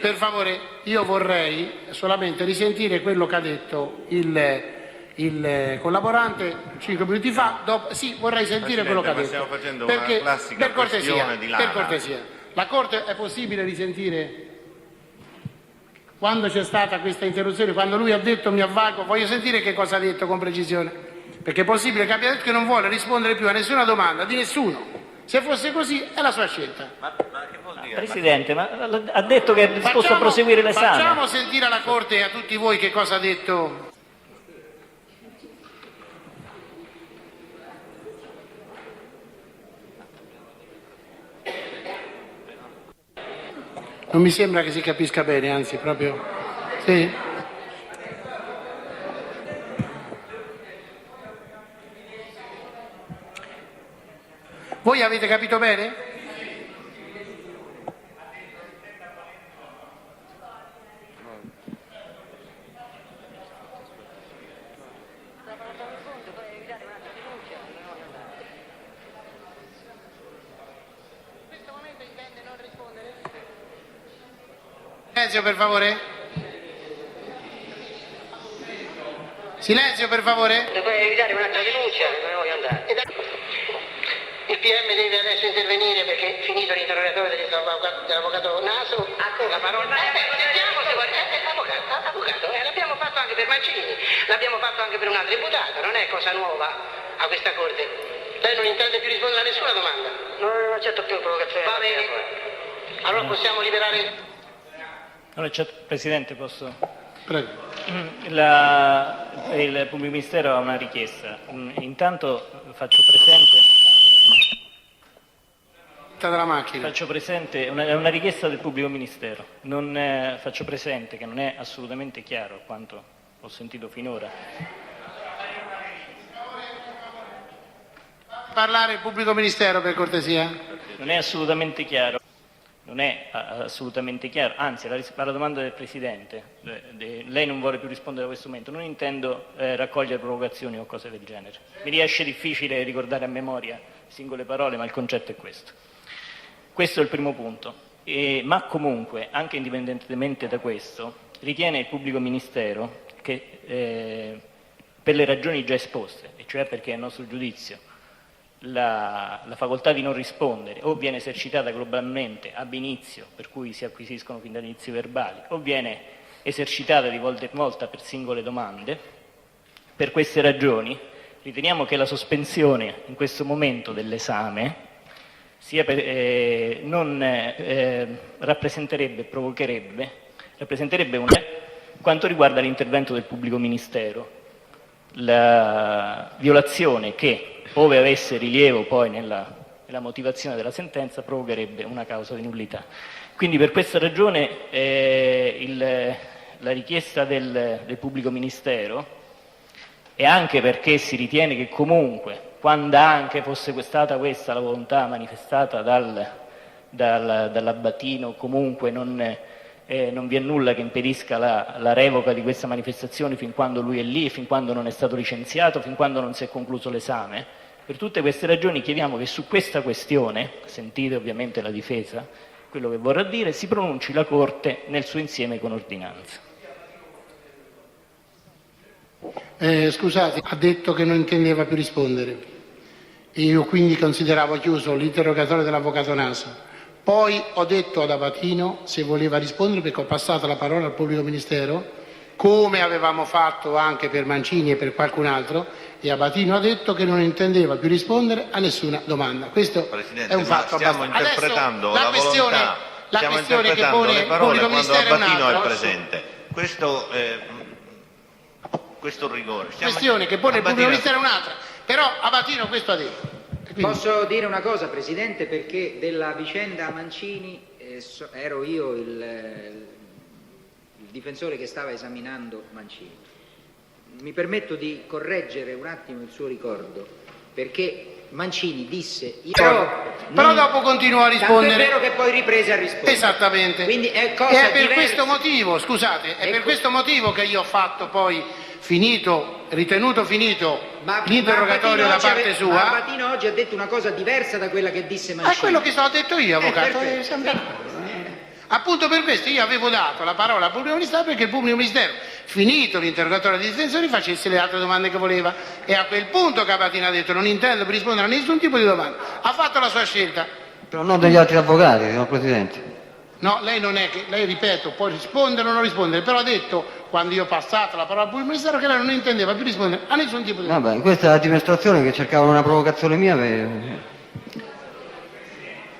Per favore, io vorrei solamente risentire quello che ha detto il collaborante 5 minuti fa. Sì, vorrei sentire quello che ha detto. Stiamo facendo Perché, una classica questione di per lana. cortesia, la Corte è possibile risentire quando c'è stata questa interruzione, quando lui ha detto mi avvalgo, voglio sentire che cosa ha detto con precisione, perché è possibile che abbia detto che non vuole rispondere più a nessuna domanda di nessuno. Se fosse così è la sua scelta. Presidente, ma ha detto che è disposto a proseguire l'esame. Facciamo sentire alla Corte e a tutti voi che cosa ha detto. Non mi sembra che si capisca bene, anzi proprio... Sì. Voi avete capito bene? Silenzio per favore. Silenzio per favore. Puoi evitare un'altra denuncia, non voglio andare. Il PM deve adesso intervenire perché finito l'interrogatorio dell'avvocato Naso. La parola. Avvocato, l'abbiamo fatto anche per Mancini, l'abbiamo fatto anche per un altro imputato, non è cosa nuova a questa Corte. Lei non intende più rispondere a nessuna domanda? Non accetto più provocazioni. Va bene. Allora possiamo liberare. Allora, Presidente, posso? Prego. Il Pubblico Ministero ha una richiesta. Intanto faccio presente... Dalla macchina. Faccio presente, è una richiesta del Pubblico Ministero. Faccio presente che non è assolutamente chiaro quanto ho sentito finora. Parlare il Pubblico Ministero per cortesia. Non è assolutamente chiaro. Non è assolutamente chiaro, anzi alla domanda del Presidente, lei non vuole più rispondere a questo momento, non intendo raccogliere provocazioni o cose del genere. Mi riesce difficile ricordare a memoria singole parole, ma il concetto è questo. Questo è il primo punto, ma comunque, anche indipendentemente da questo, ritiene il Pubblico Ministero che per le ragioni già esposte, e cioè perché a nostro giudizio la facoltà di non rispondere o viene esercitata globalmente ab initio, per cui si acquisiscono fin dall'inizio verbali, o viene esercitata di volta in volta per singole domande. Per queste ragioni riteniamo che la sospensione in questo momento dell'esame rappresenterebbe quanto riguarda l'intervento del Pubblico Ministero, la violazione che, ove avesse rilievo poi nella motivazione della sentenza, provocherebbe una causa di nullità. Quindi per questa ragione la richiesta del Pubblico Ministero, e anche perché si ritiene che comunque, quando anche fosse stata questa la volontà manifestata dall'Abatino, comunque non vi è nulla che impedisca la revoca di questa manifestazione fin quando lui è lì, fin quando non è stato licenziato, fin quando non si è concluso l'esame. Per tutte queste ragioni chiediamo che su questa questione, sentite ovviamente la difesa, quello che vorrà dire, si pronunci la Corte nel suo insieme con ordinanza. Scusate, ha detto che non intendeva più rispondere. Io quindi consideravo chiuso l'interrogatorio dell'avvocato Naso. Poi ho detto ad Abatino se voleva rispondere, perché ho passato la parola al Pubblico Ministero, come avevamo fatto anche per Mancini e per qualcun altro, e Abatino ha detto che non intendeva più rispondere a nessuna domanda. Questo Presidente, è un fatto stiamo abbastanza... interpretando Adesso, la volontà, stiamo interpretando le parole quando Abatino è presente. Questo rigore. La questione che pone il Pubblico Ministero è un'altra, però Abatino questo ha detto. Quindi... Posso dire una cosa, Presidente, perché della vicenda Mancini ero io il difensore che stava esaminando Mancini. Mi permetto di correggere un attimo il suo ricordo, perché Mancini disse... Però dopo continua a rispondere. Tanto è vero che poi riprese a rispondere. Esattamente. Quindi è cosa e è per questo motivo, scusate, è per questo motivo che io ho fatto poi ritenuto finito l'interrogatorio da parte sua. Ma Abatino oggi ha detto una cosa diversa da quella che disse Mancini. È quello che ho detto io, avvocato. Appunto per questo io avevo dato la parola al Pubblico Ministero, perché il Pubblico Ministero, finito l'interrogatorio dei difensori, facesse le altre domande che voleva. E a quel punto Abatino ha detto non intendo rispondere a nessun tipo di domanda. Ha fatto la sua scelta. Però non degli altri avvocati, signor Presidente. No, lei non è che, lei ripeto, può rispondere o non rispondere, però ha detto, quando io ho passato la parola al Pubblico Ministero, che lei non intendeva più rispondere a nessun tipo di domanda. Vabbè, questa è la dimostrazione che cercavano una provocazione mia per...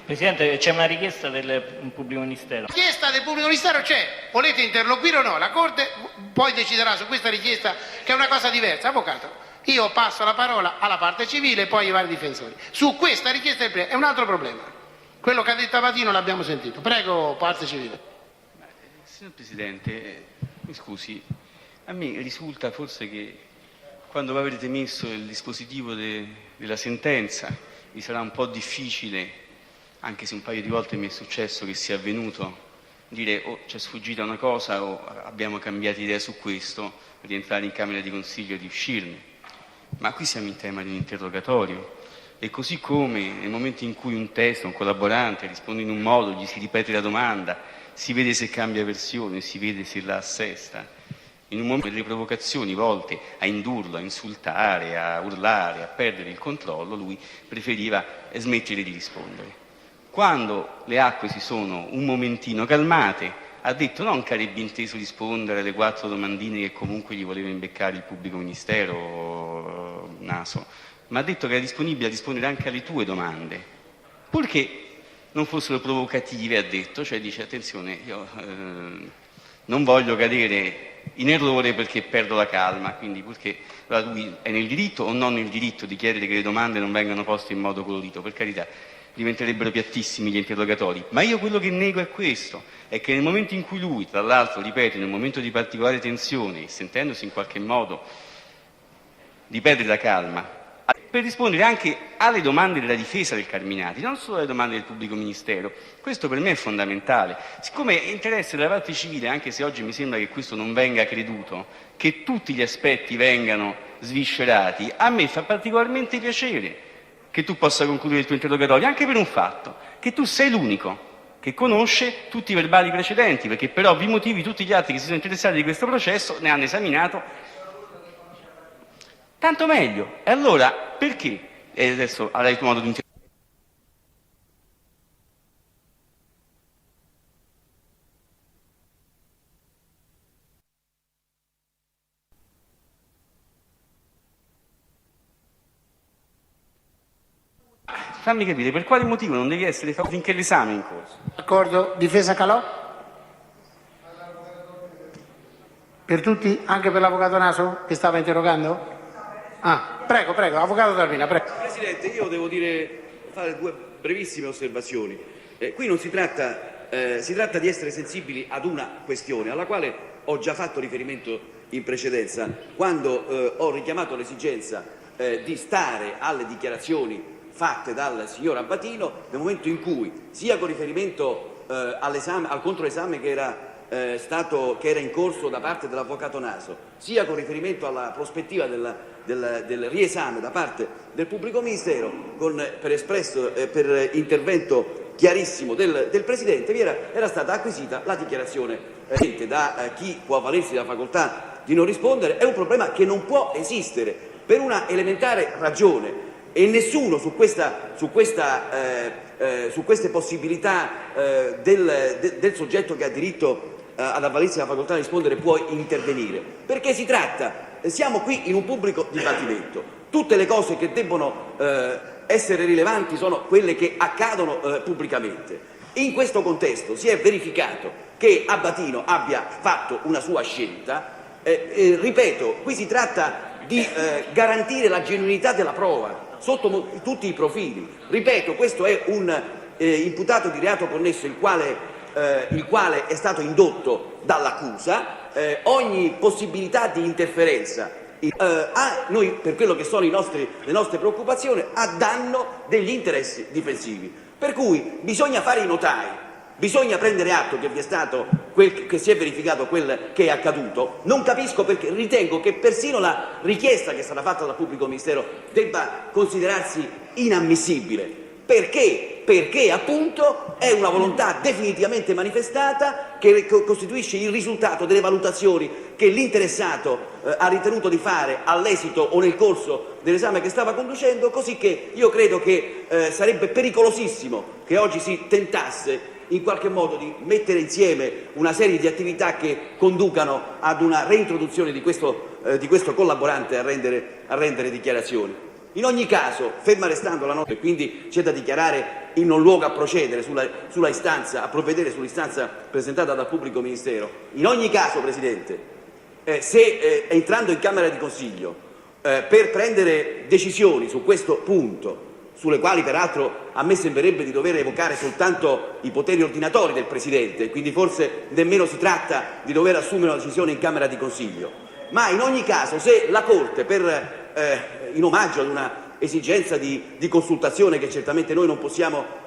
Presidente, c'è una richiesta del pubblico ministero. La richiesta del pubblico ministero c'è, volete interloquire o no? La Corte poi deciderà su questa richiesta, che è una cosa diversa. Avvocato, io passo la parola alla parte civile e poi ai vari difensori. Su questa richiesta è un altro problema. Quello che ha detto Abbatino l'abbiamo sentito. Prego, parte civile. Signor Presidente, mi scusi, a me risulta forse che quando avrete messo il dispositivo della sentenza vi sarà un po' difficile, anche se un paio di volte mi è successo che sia avvenuto, dire o ci è sfuggita una cosa o abbiamo cambiato idea su questo, rientrare in Camera di Consiglio e di uscirne. Ma qui siamo in tema di un interrogatorio e così come nel momento in cui un testo, un collaborante risponde in un modo, gli si ripete la domanda, si vede se cambia versione, si vede se la assesta, in un momento delle provocazioni volte a indurlo, a insultare, a urlare, a perdere il controllo, lui preferiva smettere di rispondere. Quando le acque si sono un momentino calmate, ha detto non che avrebbe inteso rispondere alle 4 domandine che comunque gli voleva imbeccare il pubblico ministero, Naso, ma ha detto che era disponibile a rispondere anche alle tue domande, purché non fossero provocative, ha detto, cioè dice attenzione, io non voglio cadere in errore perché perdo la calma, quindi purché allora lui è nel diritto o non nel diritto di chiedere che le domande non vengano poste in modo colorito, per carità, diventerebbero piattissimi gli interrogatori, ma io quello che nego è questo, è che nel momento in cui lui, tra l'altro, ripeto, in un momento di particolare tensione, sentendosi in qualche modo di perdere la calma, per rispondere anche alle domande della difesa del Carminati, non solo alle domande del pubblico ministero. Questo per me è fondamentale. Siccome è interesse della parte civile, anche se oggi mi sembra che questo non venga creduto, che tutti gli aspetti vengano sviscerati, a me fa particolarmente piacere che tu possa concludere il tuo interrogatorio, anche per un fatto, che tu sei l'unico che conosce tutti i verbali precedenti, perché per ovvi motivi tutti gli altri che si sono interessati di questo processo ne hanno esaminato. Tanto meglio. E allora perché? E adesso avrai tu modo di intervenire. Fammi capire, per quale motivo non devi essere fatto finché l'esame è in corso? D'accordo, difesa Calò? Per tutti, anche per l'avvocato Naso che stava interrogando? Ah, prego, avvocato Tarvina, prego. Presidente, io devo fare 2 brevissime osservazioni. Qui non si tratta di essere sensibili ad una questione alla quale ho già fatto riferimento in precedenza, quando ho richiamato l'esigenza di stare alle dichiarazioni fatte dal signor Abbatino nel momento in cui, sia con riferimento al controesame che era in corso da parte dell'avvocato Naso, sia con riferimento alla prospettiva del riesame da parte del pubblico ministero, per intervento chiarissimo del Presidente, era stata acquisita la dichiarazione da chi può avvalersi della facoltà di non rispondere. È un problema che non può esistere per una elementare ragione, e nessuno su queste possibilità del soggetto che ha diritto ad avvalersi della facoltà di rispondere può intervenire, perché siamo qui in un pubblico dibattimento, tutte le cose che debbono essere rilevanti sono quelle che accadono pubblicamente. In questo contesto si è verificato che Abbatino abbia fatto una sua scelta, ripeto, qui si tratta di garantire la genuinità della prova sotto tutti i profili. Ripeto, questo è un imputato di reato connesso il quale è stato indotto dall'accusa. Ogni possibilità di interferenza noi, per quello che sono le nostre preoccupazioni, a danno degli interessi difensivi. Per cui bisogna fare i notai, bisogna prendere atto che che si è verificato quel che è accaduto. Non capisco perché, ritengo che persino la richiesta che è stata fatta dal pubblico ministero debba considerarsi inammissibile. Perché appunto è una volontà definitivamente manifestata che costituisce il risultato delle valutazioni che l'interessato ha ritenuto di fare all'esito o nel corso dell'esame che stava conducendo, così che io credo che sarebbe pericolosissimo che oggi si tentasse in qualche modo di mettere insieme una serie di attività che conducano ad una reintroduzione di questo collaborante a rendere dichiarazioni. In ogni caso, ferma restando la nota, e quindi c'è da dichiarare in non luogo a procedere sulla istanza, a provvedere sull'istanza presentata dal pubblico ministero. In ogni caso, Presidente, se entrando in Camera di Consiglio per prendere decisioni su questo punto, sulle quali peraltro a me sembrerebbe di dover evocare soltanto i poteri ordinatori del Presidente, quindi forse nemmeno si tratta di dover assumere una decisione in Camera di Consiglio, ma in ogni caso se la Corte, in omaggio ad una esigenza di consultazione che certamente noi non possiamo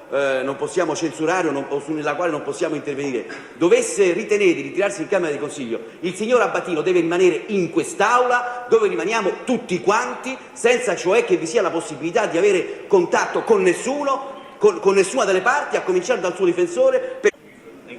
censurare o sulla quale non possiamo intervenire, dovesse ritenere di ritirarsi in Camera di Consiglio, il signor Abbatino deve rimanere in quest'Aula dove rimaniamo tutti quanti, senza cioè che vi sia la possibilità di avere contatto con nessuno, con nessuna delle parti, a cominciare dal suo difensore.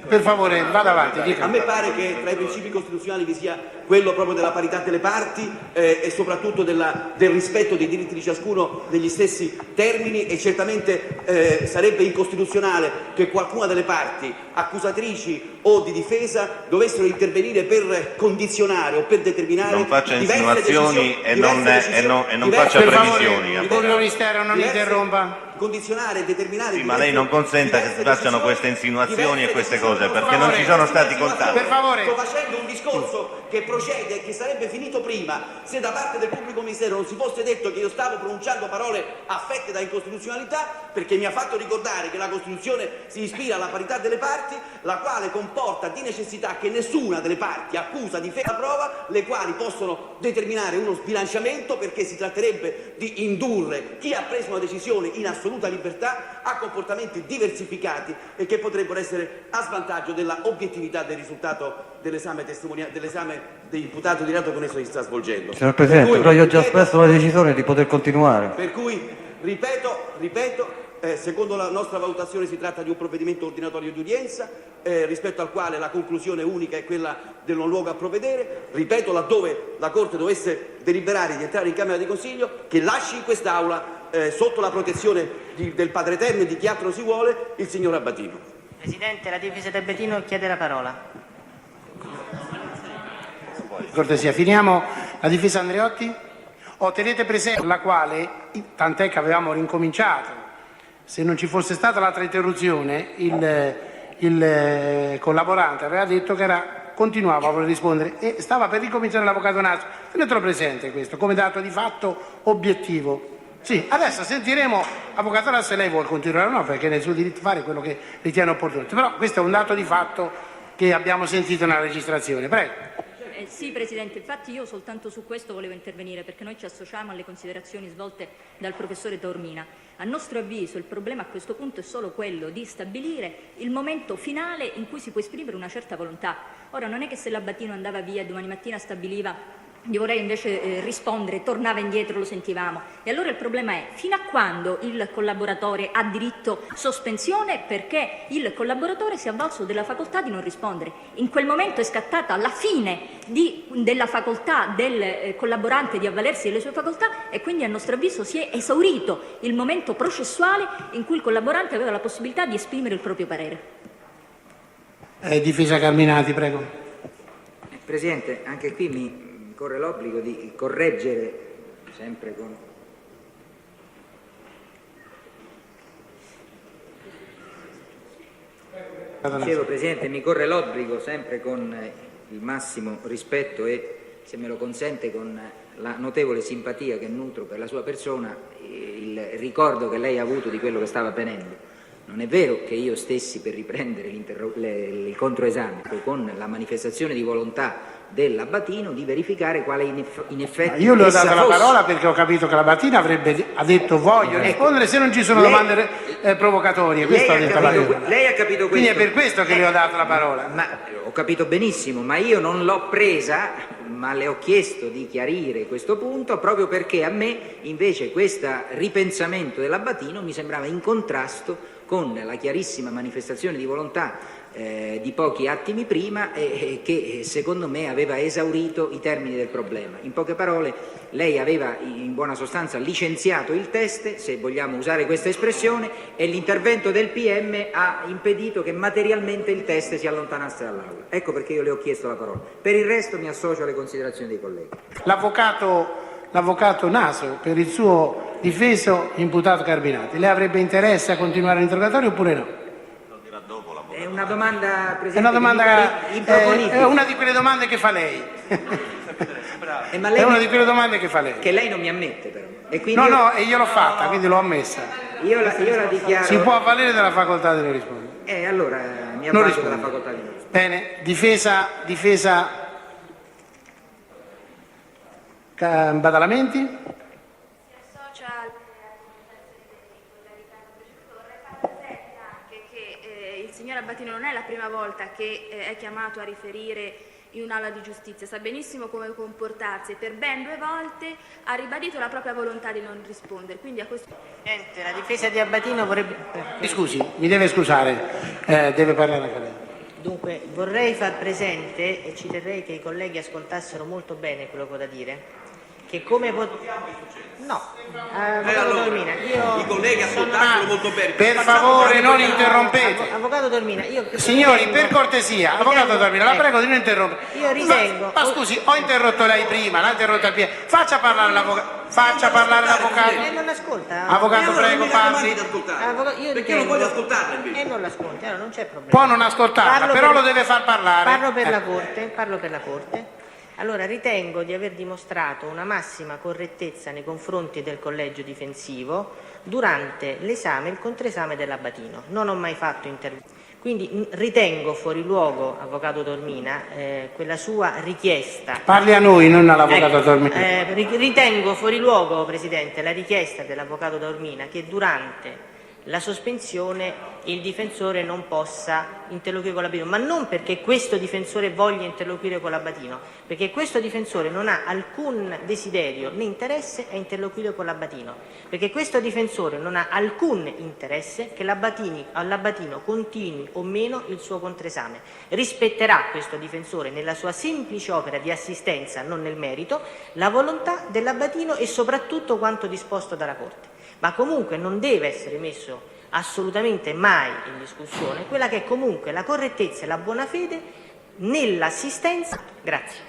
Per favore, vada avanti. Dica. A me pare che tra i principi costituzionali vi sia quello proprio della parità delle parti e soprattutto del rispetto dei diritti di ciascuno negli stessi termini, e certamente sarebbe incostituzionale che qualcuna delle parti accusatrici o di difesa dovessero intervenire per condizionare o per determinare non faccia insinuazioni e non faccia previsioni. Il pubblico ministero non interrompa. Condizionare e determinare. Sì, ma lei non consenta che si facciano queste insinuazioni e queste cose, perché non ci sono stati contatti. Per favore. Sto facendo un discorso che procede e che sarebbe finito prima se da parte del pubblico ministero non si fosse detto che io stavo pronunciando parole affette da incostituzionalità, perché mi ha fatto ricordare che la Costituzione si ispira alla parità delle parti, la quale comporta di necessità che nessuna delle parti accusa, difesa, prova, le quali possono determinare uno sbilanciamento, perché si tratterebbe di indurre chi ha preso una decisione in assoluta libertà a comportamenti diversificati e che potrebbero essere a svantaggio della obiettività del risultato dell'esame dell'imputato di reato con esso si sta svolgendo. Signor Presidente, però io ho già espresso la decisione di poter continuare. Per cui, ripeto, secondo la nostra valutazione si tratta di un provvedimento ordinatorio di udienza, rispetto al quale la conclusione unica è quella del non luogo a provvedere. Ripeto, laddove la Corte dovesse deliberare di entrare in Camera di Consiglio, che lasci in quest'Aula, sotto la protezione del Padre Eterno e di chi altro si vuole, il signor Abbatino. Presidente, la difesa di Abbatino chiede la parola. Cortesia, finiamo la difesa Andreotti. Tenete presente la quale, tant'è che avevamo rincominciato, se non ci fosse stata l'altra interruzione, il collaborante aveva detto che continuava a voler rispondere e stava per ricominciare l'avvocato Naso. Tenetelo presente questo come dato di fatto obiettivo. Sì, adesso sentiremo, avvocato Naso, se lei vuole continuare o no, perché è nel suo diritto fare quello che ritiene opportuno. Però questo è un dato di fatto che abbiamo sentito nella registrazione. Prego. Sì, Presidente, infatti io soltanto su questo volevo intervenire, perché noi ci associamo alle considerazioni svolte dal professore Taormina. A nostro avviso il problema a questo punto è solo quello di stabilire il momento finale in cui si può esprimere una certa volontà. Ora, non è che se l'Abbatino andava via e domani mattina stabiliva io vorrei invece rispondere, tornava indietro, lo sentivamo. E allora il problema è fino a quando il collaboratore ha diritto sospensione, perché il collaboratore si è avvalso della facoltà di non rispondere. In quel momento è scattata la fine della facoltà del collaborante di avvalersi delle sue facoltà e quindi a nostro avviso si è esaurito il momento processuale in cui il collaborante aveva la possibilità di esprimere il proprio parere. Difesa Carminati, prego. Presidente, anche qui mi corre l'obbligo di correggere, sempre con... Dicevo, Presidente, mi corre l'obbligo, sempre con il massimo rispetto e, se me lo consente, con la notevole simpatia che nutro per la sua persona, il ricordo che lei ha avuto di quello che stava avvenendo. Non è vero che io stessi per riprendere il controesame con la manifestazione di volontà dell'Abbatino di verificare quale in effetti io le ho dato la fosse. parola perché ho capito che l'Abbatino ha detto voglio rispondere se non ci sono domande provocatorie. Questo Lei ha capito questo. Quindi è per questo che le ho dato la parola. Ma ho capito benissimo, ma io non l'ho presa, ma le ho chiesto di chiarire questo punto proprio perché a me invece questo ripensamento dell'Abbatino mi sembrava in contrasto con la chiarissima manifestazione di volontà di pochi attimi prima che secondo me aveva esaurito i termini del problema. In poche parole, lei aveva in buona sostanza licenziato il test, se vogliamo usare questa espressione, e l'intervento del PM ha impedito che materialmente il test si allontanasse dall'Aula. Ecco perché io le ho chiesto la parola. Per il resto mi associo alle considerazioni dei colleghi. L'avvocato Naso, per il suo difeso imputato Carminati. Lei avrebbe interesse a continuare l'interrogatorio oppure no? È una domanda, Presidente, è una domanda, improponibile. è una di quelle domande che fa lei. Ma lei è una di quelle domande che fa lei. Che lei non mi ammette però. E quindi no, e io l'ho fatta, quindi l'ho ammessa. Io la dichiaro... Si può avvalere della facoltà di non rispondere. Allora mi avvalgo della facoltà di non rispondere. Bene, difesa Badalamenti? Si associa alle anche che il signor Abbatino non è la prima volta che è chiamato a riferire in un'aula di giustizia, sa benissimo come comportarsi e per ben 2 volte ha ribadito la propria volontà di non rispondere. Quindi a questo Presidente, la difesa di Abbatino vorrebbe... Scusi, mi deve scusare, deve parlare anche lei. Dunque, vorrei far presente, e ci terrei che i colleghi ascoltassero molto bene quello che ho da dire, che come... No, Avvocato Dormina, I colleghi ascoltassero molto bene. Per favore, non interrompete. Avvocato Dormina, io... Signori, per cortesia, Avvocato Dormina, la prego di non interrompere. Io ritengo... Ma scusi, ho interrotto lei prima, l'ha interrotta il piede. Faccia parlare l'avvocato. non ascolta. Avvocato, prego, parli. Io perché non voglio ascoltarla invece? Non l'ascolti, allora non c'è problema. Può non ascoltarla, però lo deve far parlare. Parlo per la Corte. Allora, ritengo di aver dimostrato una massima correttezza nei confronti del collegio difensivo durante l'esame e il controesame dell'Abbatino. Non ho mai fatto interventi. Quindi ritengo fuori luogo, Avvocato Dormina, quella sua richiesta. Parli a noi, non all'Avvocato Dormina. Ritengo fuori luogo, Presidente, la richiesta dell'Avvocato Dormina che durante la sospensione il difensore non possa interloquire con l'Abbatino, ma non perché questo difensore voglia interloquire con l'Abbatino, perché questo difensore non ha alcun desiderio né interesse a interloquire con l'Abbatino, perché questo difensore non ha alcun interesse che all'Abbatino continui o meno il suo controesame. Rispetterà questo difensore nella sua semplice opera di assistenza, non nel merito, la volontà dell'Abbatino e soprattutto quanto disposto dalla Corte. Ma comunque non deve essere messo assolutamente mai in discussione quella che è comunque la correttezza e la buona fede nell'assistenza. Grazie.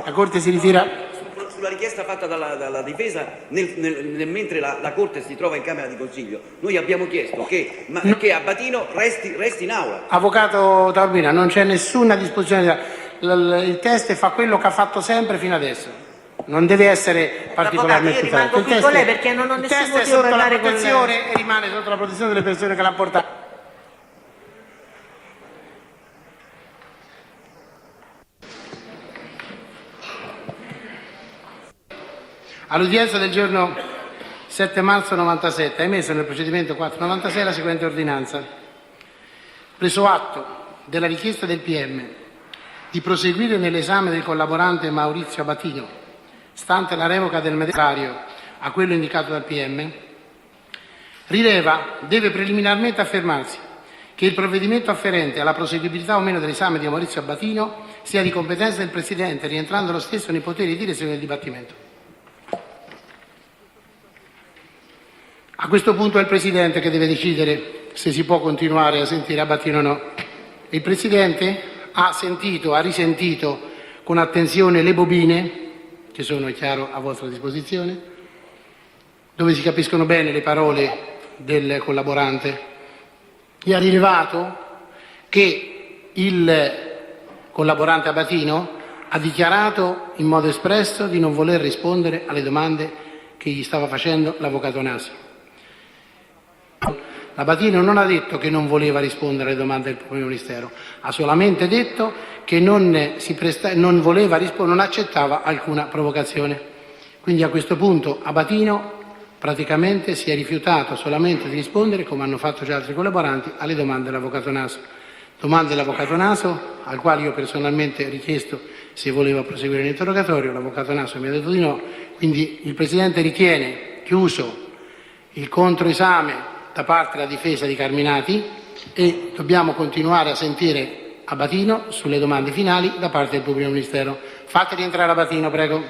La Corte si ritira. Sulla richiesta fatta dalla difesa, mentre la Corte si trova in Camera di Consiglio, noi abbiamo chiesto che Abbatino resti in aula. Avvocato Taormina, non c'è nessuna disposizione. Il test fa quello che ha fatto sempre fino adesso. Non deve essere particolarmente io rimango qui con lei perché non ho nessun motivo per parlare con lei. Il test è sotto la protezione e rimane sotto la protezione delle persone che l'hanno portato. All'udienza del giorno 7 marzo 97 ha emesso nel procedimento 496 la seguente ordinanza. Preso atto della richiesta del PM di proseguire nell'esame del collaborante Maurizio Abbatino, stante la revoca del medesimo a quello indicato dal PM, deve preliminarmente affermarsi che il provvedimento afferente alla proseguibilità o meno dell'esame di Maurizio Abbatino sia di competenza del Presidente, rientrando lo stesso nei poteri di direzione del dibattimento. A questo punto è il Presidente che deve decidere se si può continuare a sentire Abbatino o no. Il Presidente ha risentito con attenzione le bobine, che sono, è chiaro, a vostra disposizione, dove si capiscono bene le parole del collaborante, e ha rilevato che il collaborante Abbatino ha dichiarato in modo espresso di non voler rispondere alle domande che gli stava facendo l'Avvocato Nasi. Abbatino non ha detto che non voleva rispondere alle domande del Pubblico Ministero, ha solamente detto che non accettava alcuna provocazione. Quindi a questo punto Abbatino praticamente si è rifiutato solamente di rispondere, come hanno fatto già altri collaboranti, alle domande dell'Avvocato Naso. Domande dell'Avvocato Naso, al quale io personalmente ho richiesto se voleva proseguire l'interrogatorio, l'Avvocato Naso mi ha detto di no, quindi il Presidente ritiene chiuso il controesame da parte della difesa di Carminati e dobbiamo continuare a sentire Abbatino sulle domande finali da parte del Pubblico Ministero. Fate rientrare Abbatino, prego.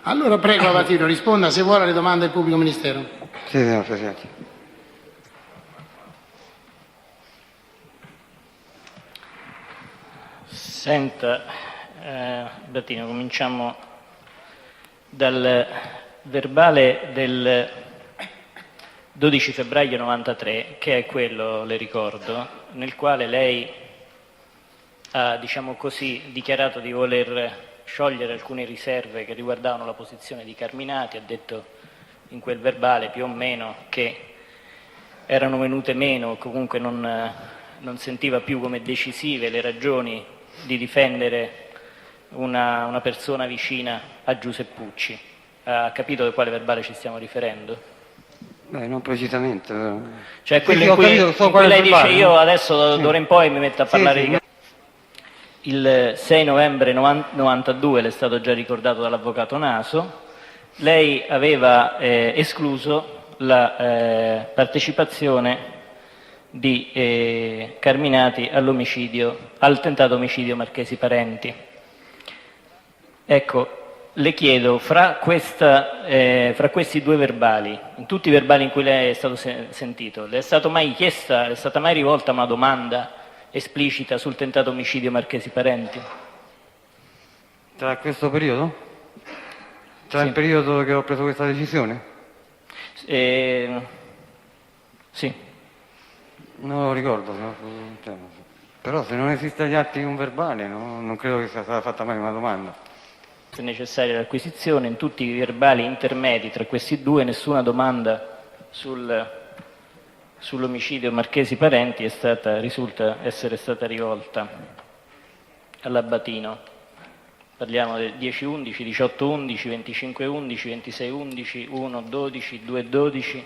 Allora prego Abbatino, risponda se vuole alle domande del Pubblico Ministero. Sì, signor Presidente. Senta, Abbatino, cominciamo dal verbale del 12 febbraio 93, che è quello, le ricordo, nel quale lei ha, diciamo così, dichiarato di voler sciogliere alcune riserve che riguardavano la posizione di Carminati. Ha detto in quel verbale più o meno che erano venute meno, comunque non sentiva più come decisive le ragioni di difendere una persona vicina a Giuseppucci. Ha capito di quale verbale ci stiamo riferendo? Beh, non precisamente. Cioè quello in cui lei dice io adesso d'ora in poi mi metto a parlare di... Il 6 novembre 92, le è stato già ricordato dall'avvocato Naso, lei aveva escluso la partecipazione di Carminati al tentato omicidio Marchesi Parenti. Ecco, le chiedo, fra questi due verbali, in tutti i verbali in cui lei è stato sentito, le è stata mai rivolta una domanda esplicita sul tentato omicidio Marchesi Parenti? Tra questo periodo? Tra il periodo che ho preso questa decisione? Sì. Non lo ricordo, però se non esiste agli atti un verbale non credo che sia stata fatta mai una domanda. Se necessaria l'acquisizione, in tutti i verbali intermedi tra questi due nessuna domanda sull'omicidio Marchesi Parenti risulta essere stata rivolta all'Abatino. Parliamo del 10-11, 18-11, 25-11, 26-11, 1-12, 2-12,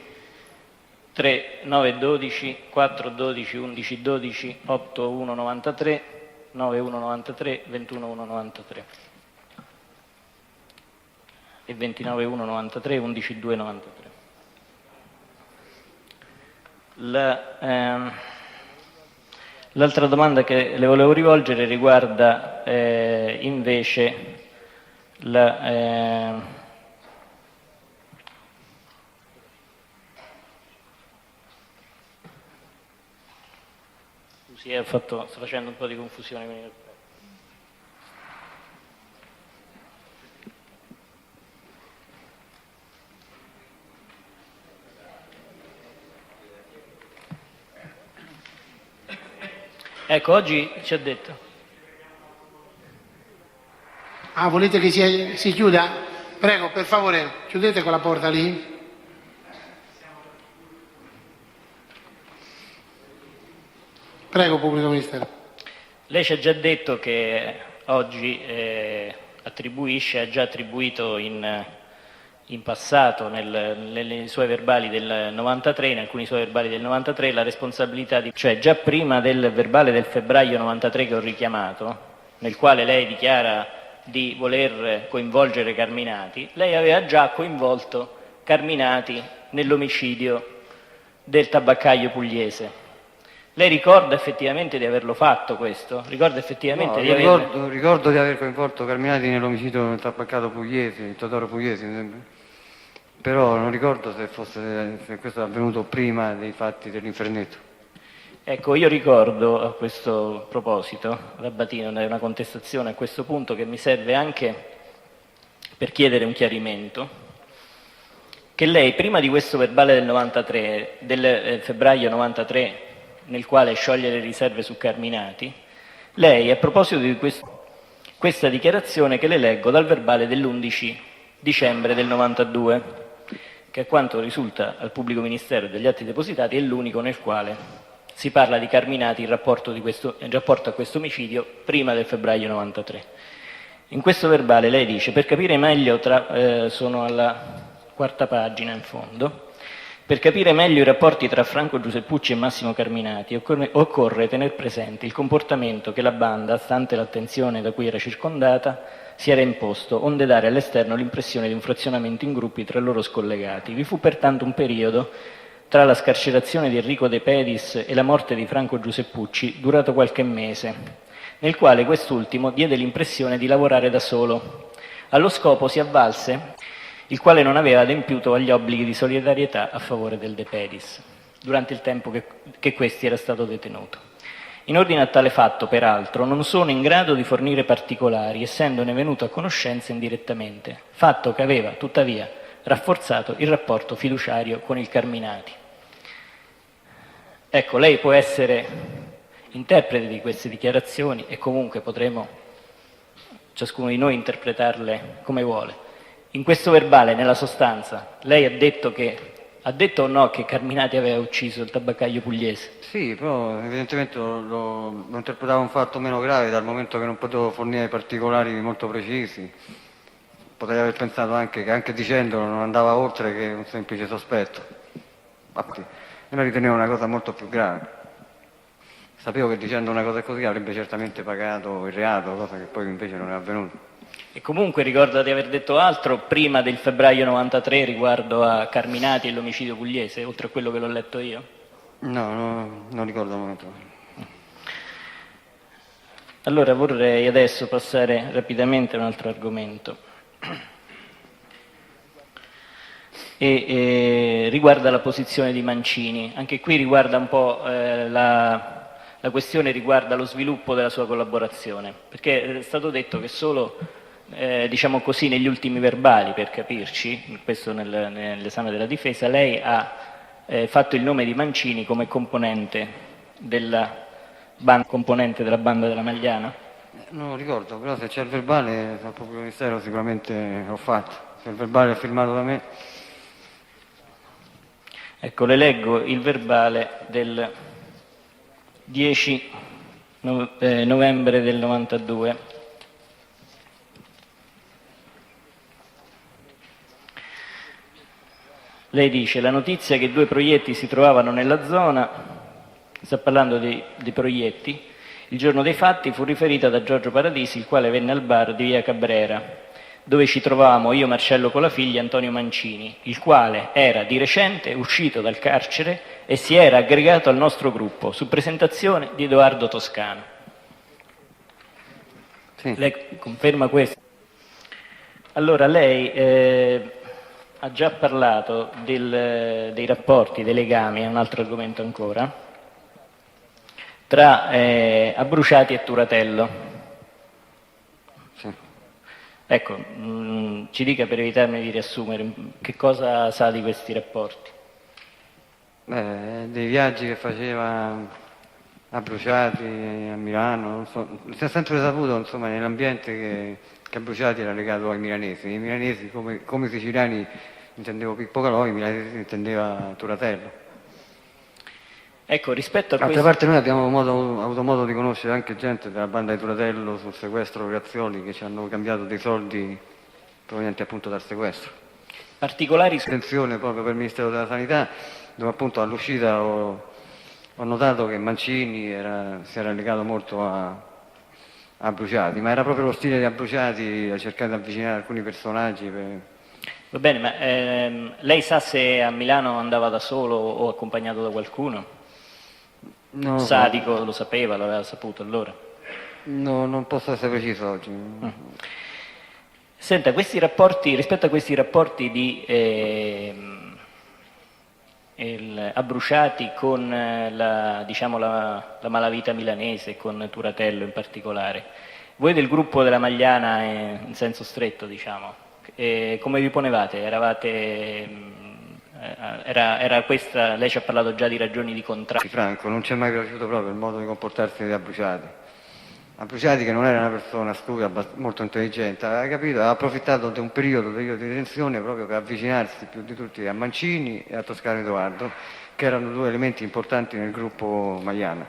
3-9-12, 4-12, 11-12, 8-1-93, 9-1-93, 21-1-93 e 29-1-93, 11-2-93. L'altra domanda che le volevo rivolgere riguarda invece sto facendo un po' di confusione con il... Ecco, oggi ci ha detto. Ah, volete che si chiuda? Prego, per favore, chiudete quella porta lì. Prego, pubblico ministero. Lei ci ha già detto che oggi ha già attribuito in passato nei suoi verbali del 93, in alcuni suoi verbali del 93, la responsabilità cioè già prima del verbale del febbraio 93 che ho richiamato, nel quale lei dichiara di voler coinvolgere Carminati, lei aveva già coinvolto Carminati nell'omicidio del tabaccaio pugliese. Lei ricorda effettivamente di averlo fatto questo? Ricorda effettivamente ricordo di aver coinvolto Carminati nell'omicidio del tabaccaio pugliese, Totoro Pugliese, mi sembra. Però non ricordo se questo è avvenuto prima dei fatti dell'Infernetto. Ecco, io ricordo a questo proposito, Rabatino, una contestazione a questo punto che mi serve anche per chiedere un chiarimento, che lei prima di questo verbale del 93, del febbraio 93, nel quale scioglie le riserve su Carminati, lei a proposito di questa dichiarazione che le leggo dal verbale dell'11 dicembre del 92, che a quanto risulta al pubblico ministero degli atti depositati è l'unico nel quale si parla di Carminati in rapporto a questo omicidio prima del febbraio 93. In questo verbale lei dice, per capire meglio, sono alla quarta pagina in fondo, per capire meglio i rapporti tra Franco Giuseppucci e Massimo Carminati occorre tener presente il comportamento che la banda, stante l'attenzione da cui era circondata, si era imposto, onde dare all'esterno l'impressione di un frazionamento in gruppi tra loro scollegati. Vi fu pertanto un periodo tra la scarcerazione di Enrico De Pedis e la morte di Franco Giuseppucci, durato qualche mese, nel quale quest'ultimo diede l'impressione di lavorare da solo. Allo scopo si avvalse il quale non aveva adempiuto agli obblighi di solidarietà a favore del De Pedis, durante il tempo che questi era stato detenuto. In ordine a tale fatto, peraltro, non sono in grado di fornire particolari, essendone venuto a conoscenza indirettamente, fatto che aveva, tuttavia, rafforzato il rapporto fiduciario con il Carminati. Ecco, lei può essere interprete di queste dichiarazioni e comunque potremo ciascuno di noi interpretarle come vuole. In questo verbale, nella sostanza, lei ha detto o no che Carminati aveva ucciso il tabaccaio pugliese? Sì, però evidentemente lo interpretavo un fatto meno grave dal momento che non potevo fornire particolari molto precisi. Potrei aver pensato anche che anche dicendolo non andava oltre che un semplice sospetto. Infatti, io la ritenevo una cosa molto più grave. Sapevo che dicendo una cosa così avrebbe certamente pagato il reato, cosa che poi invece non è avvenuta. E comunque ricorda di aver detto altro prima del febbraio 93 riguardo a Carminati e l'omicidio pugliese, oltre a quello che l'ho letto io? No, non ricordo il momento. Allora vorrei adesso passare rapidamente a un altro argomento. E riguarda la posizione di Mancini. Anche qui riguarda un po' la questione riguarda lo sviluppo della sua collaborazione, perché è stato detto che solo, diciamo così, negli ultimi verbali, per capirci, questo nell'esame della difesa, lei ha fatto il nome di Mancini come componente della banda della Magliana. Non lo ricordo, però se c'è il verbale dal pubblico ministero sicuramente l'ho fatto. Se il verbale è firmato da me. Ecco, le leggo il verbale del 10 novembre del 92. Lei dice: la notizia che 2 proiettili si trovavano nella zona, sta parlando di proiettili, il giorno dei fatti fu riferita da Giorgio Paradisi, il quale venne al bar di via Cabrera, dove ci trovavamo io, Marcello Colafigli e Antonio Mancini, il quale era di recente uscito dal carcere e si era aggregato al nostro gruppo su presentazione di Edoardo Toscano. Sì. Lei conferma questo? Allora lei ha già parlato dei rapporti, dei legami, è un altro argomento ancora, tra Abruciati e Turatello. Sì. Ecco, ci dica, per evitarmi di riassumere, che cosa sa di questi rapporti? Dei viaggi che faceva a Bruciati, a Milano, non so. Si è sempre saputo, insomma, nell'ambiente che Bruciati era legato ai milanesi. I milanesi, come i siciliani intendevo Pippo Calò, i milanesi intendeva Turatello. Ecco, rispetto a d'altra parte noi abbiamo avuto modo di conoscere anche gente della banda di Turatello sul sequestro Grazioli, che ci hanno cambiato dei soldi provenienti appunto dal sequestro. Particolari attenzione proprio per il Ministero della Sanità, dove appunto all'uscita ho notato che Mancini si era legato molto a Bruciati, ma era proprio lo stile di Bruciati a cercare di avvicinare alcuni personaggi. Va bene, ma lei sa se a Milano andava da solo o accompagnato da qualcuno? No, Sadico lo sapeva, lo aveva saputo allora? No, non posso essere preciso oggi. Senta, questi rapporti, rispetto a questi rapporti di Abruciati con la malavita milanese, con Turatello in particolare, voi del gruppo della Magliana in senso stretto, diciamo, come vi ponevate? Era questa, lei ci ha parlato già di ragioni di contrasto. Franco, non ci è mai piaciuto proprio il modo di comportarsi di Abruciati. Abruciati, che non era una persona astuta, molto intelligente, aveva capito, aveva approfittato di un periodo di tensione proprio per avvicinarsi più di tutti a Mancini e a Toscano Edoardo, che erano 2 elementi importanti nel gruppo Magliana.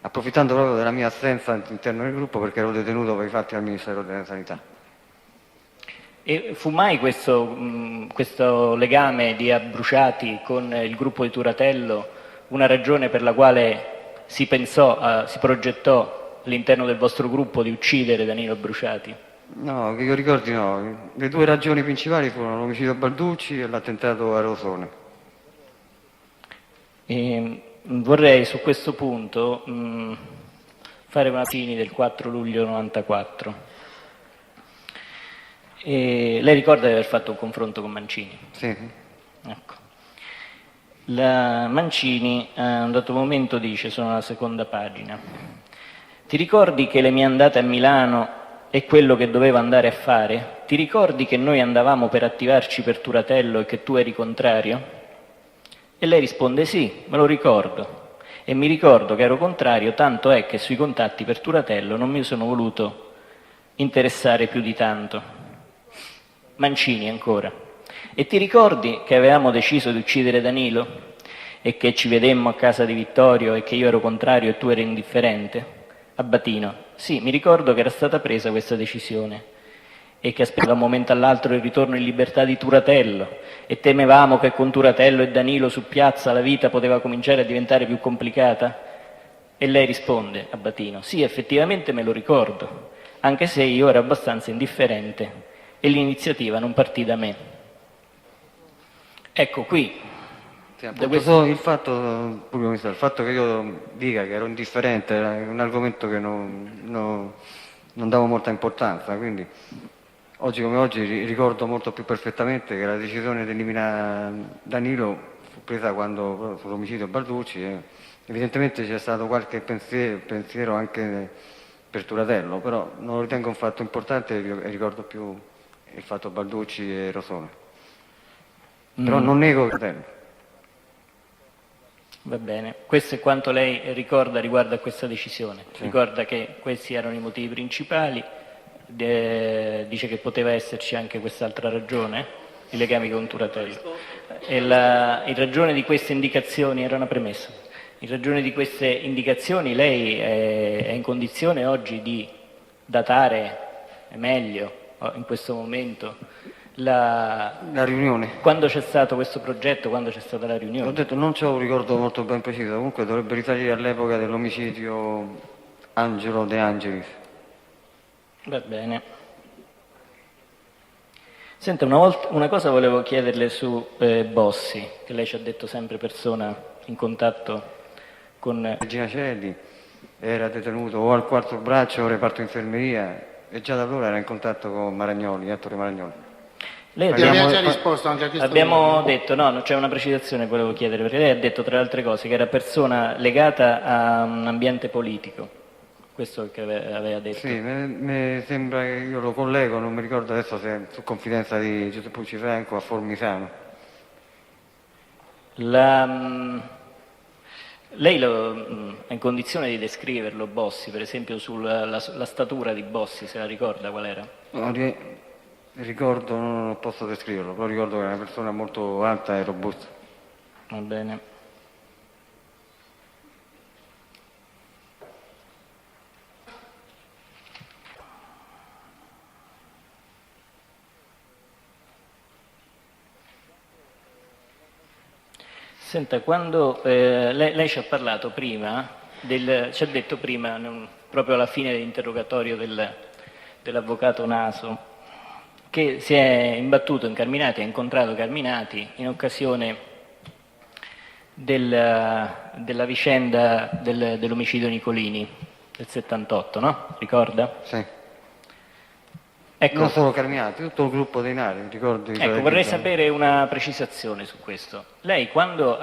Approfittando proprio della mia assenza all'interno del gruppo, perché ero detenuto per i fatti al Ministero della Sanità. E fu mai questo legame di Abruciati con il gruppo di Turatello una ragione per la quale si progettò all'interno del vostro gruppo di uccidere Danilo Abruciati? No, che io ricordi no. Le 2 ragioni principali furono l'omicidio Balducci e l'attentato a Rosone. Vorrei su questo punto fare una fine del 4 luglio 94. Lei ricorda di aver fatto un confronto con Mancini? Sì. Ecco. La Mancini a un dato momento dice, sono alla seconda pagina: ti ricordi che le mie andate a Milano è quello che dovevo andare a fare? Ti ricordi che noi andavamo per attivarci per Turatello e che tu eri contrario? E lei risponde sì, me lo ricordo, e mi ricordo che ero contrario, tanto è che sui contatti per Turatello non mi sono voluto interessare più di tanto. Mancini ancora: e ti ricordi che avevamo deciso di uccidere Danilo e che ci vedemmo a casa di Vittorio e che io ero contrario e tu eri indifferente? Abbatino: sì, mi ricordo che era stata presa questa decisione e che aspettava da un momento all'altro il ritorno in libertà di Turatello e temevamo che con Turatello e Danilo su piazza la vita poteva cominciare a diventare più complicata. E lei risponde, Abbatino: sì, effettivamente me lo ricordo, anche se io ero abbastanza indifferente e l'iniziativa non partì da me. Ecco qui. Il fatto che io dica che ero indifferente è un argomento che non davo molta importanza, quindi oggi come oggi ricordo molto più perfettamente che la decisione di eliminare Danilo fu presa quando sull'omicidio Balducci e evidentemente c'è stato qualche pensiero anche per Turatello, però non lo ritengo un fatto importante e ricordo più il fatto Balducci e Rosone. Però non nego Turatello. Va bene, questo è quanto lei ricorda riguardo a questa decisione. Sì. Ricorda che questi erano i motivi principali, dice che poteva esserci anche quest'altra ragione, i legami con Turatello. E in ragione di queste indicazioni, era una premessa, in ragione di queste indicazioni lei è in condizione oggi di datare meglio in questo momento la riunione. Quando c'è stato questo progetto, quando c'è stata la riunione? Ho detto, non c'ho un ricordo molto ben preciso, comunque dovrebbe risalire all'epoca dell'omicidio Angelo De Angelis. Va bene. Senta, una cosa volevo chiederle su Bossi, che lei ci ha detto sempre persona in contatto con... Regina Celli era detenuto o al quarto braccio o reparto infermeria e già da allora era in contatto con Maragnoli, Ettore Maragnoli. Lei abbiamo già risposto anche a questo. Abbiamo detto, no, c'è una precisazione che volevo chiedere, perché lei ha detto tra le altre cose che era persona legata a un ambiente politico, questo che aveva detto. Sì, mi sembra che io lo collego, non mi ricordo adesso se su confidenza di Giuseppe Pucci Franco a Formisano. Lei è in condizione di descriverlo, Bossi, per esempio sulla statura di Bossi, se la ricorda qual era? No, ricordo, non posso descriverlo, però ricordo che era una persona molto alta e robusta. Va bene. Senta, quando lei ci ha parlato prima, ci ha detto prima, proprio alla fine dell'interrogatorio dell'avvocato Naso, che si è imbattuto in Carminati, ha incontrato Carminati in occasione della vicenda dell'omicidio Nicolini del 78, no? Ricorda? Sì. Ecco, non solo Carminati, tutto il gruppo dei Nari, ricordo. Ecco, vorrei sapere una precisazione su questo. Lei quando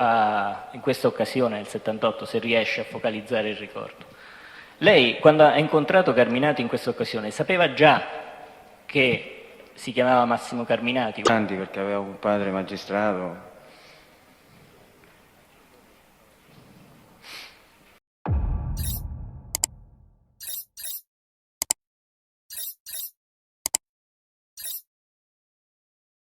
in questa occasione, nel 78, se riesce a focalizzare il ricordo, lei quando ha incontrato Carminati in questa occasione sapeva già che si chiamava Massimo Carminati? Perché aveva un padre magistrato.